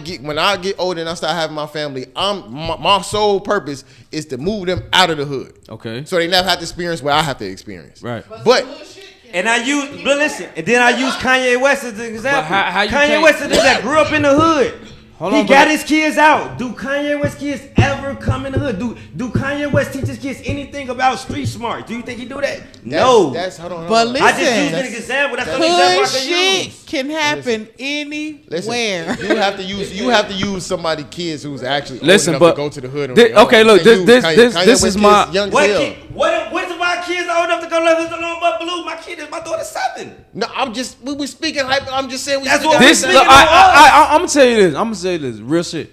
get older and I start having my family, my sole purpose is to move them out of the hood. Okay. So they never have to experience what I have to experience. Right. But listen, and then I use Kanye West as an example. Kanye West is that grew up in the hood. He got his kids out. Do Kanye West kids ever come in the hood? Do Kanye West teach his kids anything about street smart? Do you think he do that? No. Hold on. But listen, I just used an example. That's the example I can use. Can happen anywhere. You have to use somebody kids who's actually old enough to go to the hood. Okay, look, this is my young What's my kids old enough to go live with the long butt blue? My daughter's 7. No, we were speaking hype. I'm just saying that's what this. I'm gonna tell you this. Real shit.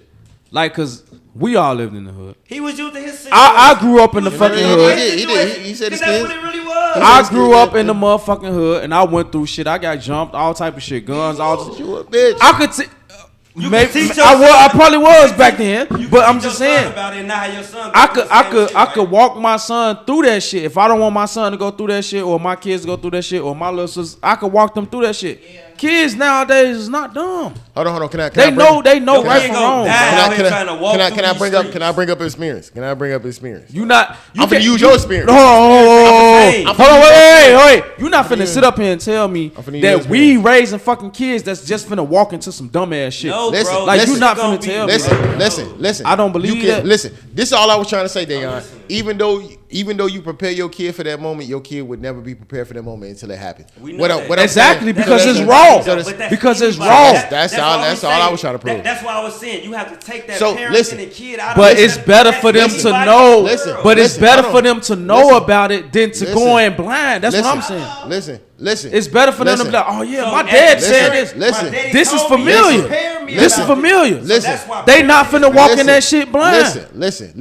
Like, cause we all lived in the hood. He was using his situation. I grew up in the fucking hood. He did. He said his kids. That's what it really was. I grew up in the motherfucking hood, and I went through shit. I got jumped, all type of shit, guns, all. You a bitch. I could. Maybe I probably was back then, but I'm just saying. About it, not your son I could walk my son through that shit. If I don't want my son to go through that shit, or my kids to go through that shit, or my little sisters, I could walk them through that shit. Yeah. Kids nowadays is not dumb. Hold on. They know right from wrong. Can I bring up experience? Can I bring up experience? I'm finna use your experience. Hold on, wait. You not finna sit up here and tell me that we raising fucking kids that's just finna walk into some dumb ass shit. No, bro. Like you not finna tell me. Listen. I don't believe that. Listen, this is all I was trying to say, Dayon. Even though you prepare your kid for that moment, your kid would never be prepared for that moment until it happens. Exactly, because it's wrong. Because it's wrong. That's all I was trying to prove. That's why I was saying you have to take that parent and the kid out of it. But it's better for them to know. But it's better for them to know about it than to go in blind. That's what I'm saying. Listen. It's better for them to be like, oh yeah, my dad said this. This is familiar. This is familiar. They not finna walk in that shit blind. Listen.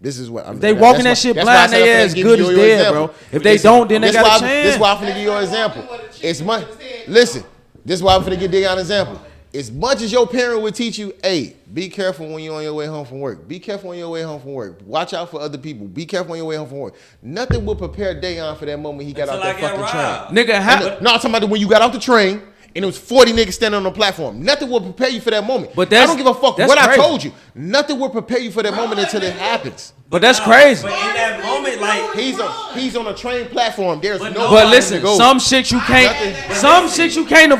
This is what I'm. They walking that shit blind. They as good as dead, bro. If they don't, then they got a chance. This is why I'm finna give you an example. It's much. Listen. This is why I'm finna give Dayon an example. As much as your parent would teach you, hey, be careful when you're on your way home from work. Be careful on your way home from work. Watch out for other people. Be careful on your way home from work. Nothing will prepare Dayon for that moment he got off that fucking train. Nigga, no, I'm talking about when you got off the train and it was 40 niggas standing on the platform. Nothing will prepare you for that moment. But I don't give a fuck what I told you. Nothing will prepare you for that moment until it happens. But that's crazy. But in that moment, like he's on a train platform. There's no. But listen, some shit you can't avoid. Some shit you can't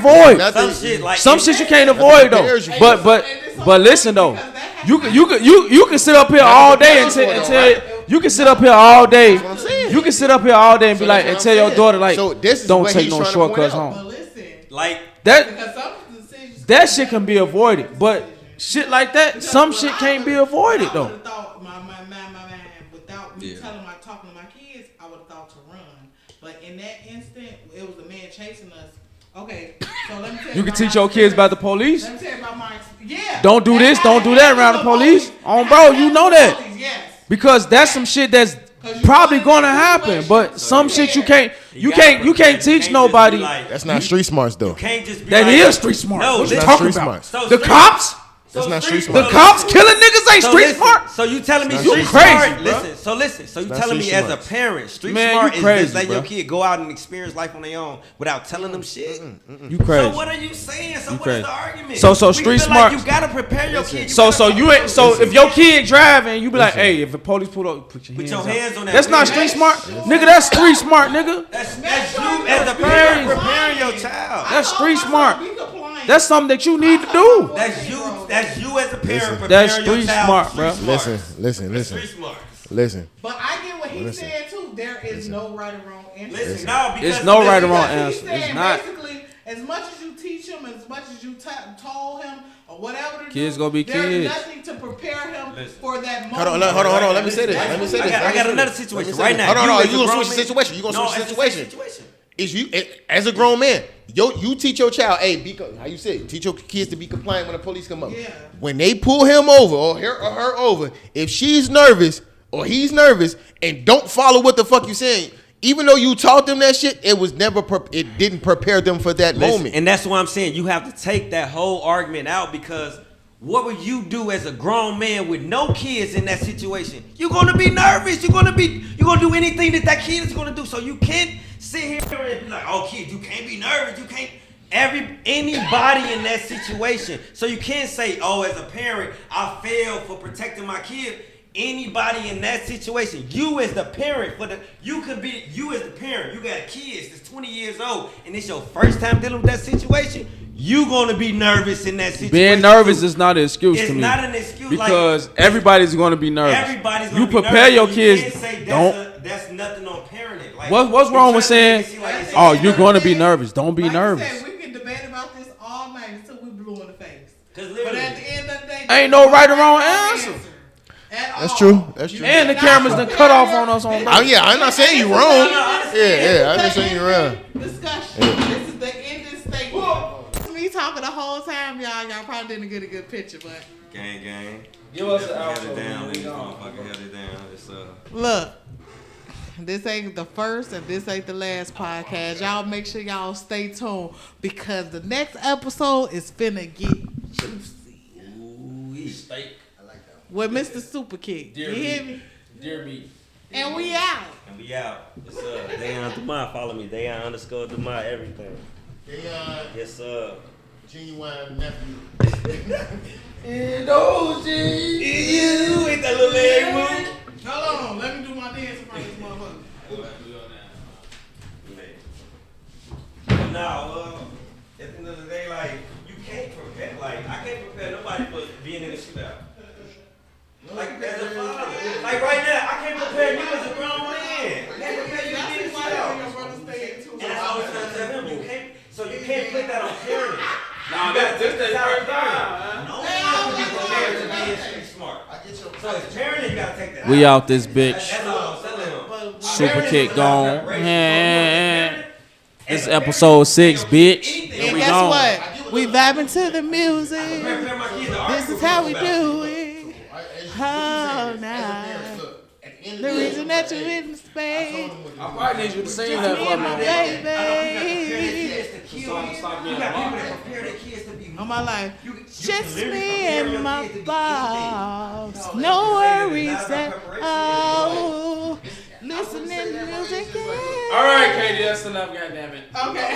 avoid though. But listen though, you can sit up here all day and tell you can sit up here all day. You can sit up here all day and be like and tell your daughter like, don't take no shortcuts home. Like that shit can be avoided, but shit like that, some shit can't be avoided though. Without me talking to my kids, I would have thought to run. But in that instant, it was a man chasing us. Okay, so let me tell you. You can teach your kids about the police. Let me tell you about my experience. Yeah. Don't do this, don't do that around the police. Bro, you know that. Because that's some shit that's probably gonna happen. But some shit you can't teach nobody. That's not street smarts though. That is street smart. No, what you talking about? The cops? That's not street smart. The cops killing niggas ain't street smart. So you telling me you street crazy, smart? Listen. So you telling me as a parent, street smart is just letting your kid go out and experience life on their own without telling them shit? You crazy. So what are you saying? So what is the argument? So street smart. Like you gotta prepare your kid. So if your kid driving, you be like, hey, if the police pull up, put your hands on that. That's not street smart, nigga. That's street smart, nigga. That's you as a parent preparing your child. That's street smart. That's something that you need to do. That's you as a parent preparing that's your street child. Smart, bro. Listen. But I get what he said too. There is no right or wrong answer. Listen, no, because it's no right or wrong answer. It's not. Basically, as much as you teach him, as much as you told him, or whatever. Kids gonna be there's kids. nothing to prepare him for that moment. Hold on. Let me say this. I got another situation right now. Hold on. You gonna switch the situation? You gonna switch the situation? Is you as a grown man, you teach your child, hey, how you say, teach your kids to be compliant when the police come up. Yeah. When they pull him over or her over, if she's nervous or he's nervous and don't follow what the fuck you saying, even though you taught them that shit, it didn't prepare them for that moment. And that's why I'm saying you have to take that whole argument out, because what would you do as a grown man with no kids in that situation? You're gonna be nervous. You're gonna do anything that kid is gonna do. So you can't sit here and be like, oh, kid, you can't be nervous. You can't. Anybody in that situation. So you can't say, oh, as a parent, I failed for protecting my kid. Anybody in that situation, you as the parent, you as the parent, you got kids that's 20 years old, and it's your first time dealing with that situation. You gonna be nervous in that situation. Being nervous is not an excuse to me. It's not an excuse because everybody's gonna be nervous. Everybody's gonna you be prepare nervous. your kids. You can't say that's nothing on parenting. Like, what's wrong with saying, oh, you're gonna be nervous? Don't be nervous. Said, we can debate about this all night until we blue in the face. But at the end of the day, ain't no right or wrong answer. That's true. And the cameras done cut off on us on. I'm not saying you wrong. I'm not saying you wrong. Discussion. This is the ending statement. Me talking the whole time, y'all probably didn't get a good picture, but gang. Give us the Held it down. Look, this ain't the first and this ain't the last podcast. Y'all make sure y'all stay tuned because the next episode is finna get juicy. Steak. I like that With Mr. Super Kick. You hear me? Dear me. And we out. And we out. It's Dayon Demai. Follow me. Dayon_Demai. Everything. Yes, sir. Genuine nephew. And OG. You ain't that little leg move. Hold on. Let me do my dance in front of this motherfucker. Now, at the end of the day, like, you can't prepare. Like, I can't prepare nobody for being in the shootout. Like, as a father. Like, right now, I can't prepare you as a grown man. I can't prepare you to be in the shootout. And that's all I'm trying to tell him. You can't, so you can't put that on parenting. Nah, that's just that first time. No one can be prepared to be in street smart. So as parenting, you gotta take that We out. out this bitch. That's all I'm telling him. Super Parenting Kick is gone. not separation. This is episode 6, bitch. And we guess gone. what? We vibing to the music. Prepare my kids to This argue is how we about it. do it. Oh, nah. The reason that you in the space. I probably need you to sing that for me. Baby. You got people that prepare their kids to be On my life. You Just can literally me prepare and your my kids to be boss. anything. No worries It's not at about preparation. all. Listening to music. All right, Katie, that's enough. Goddamn it. Okay.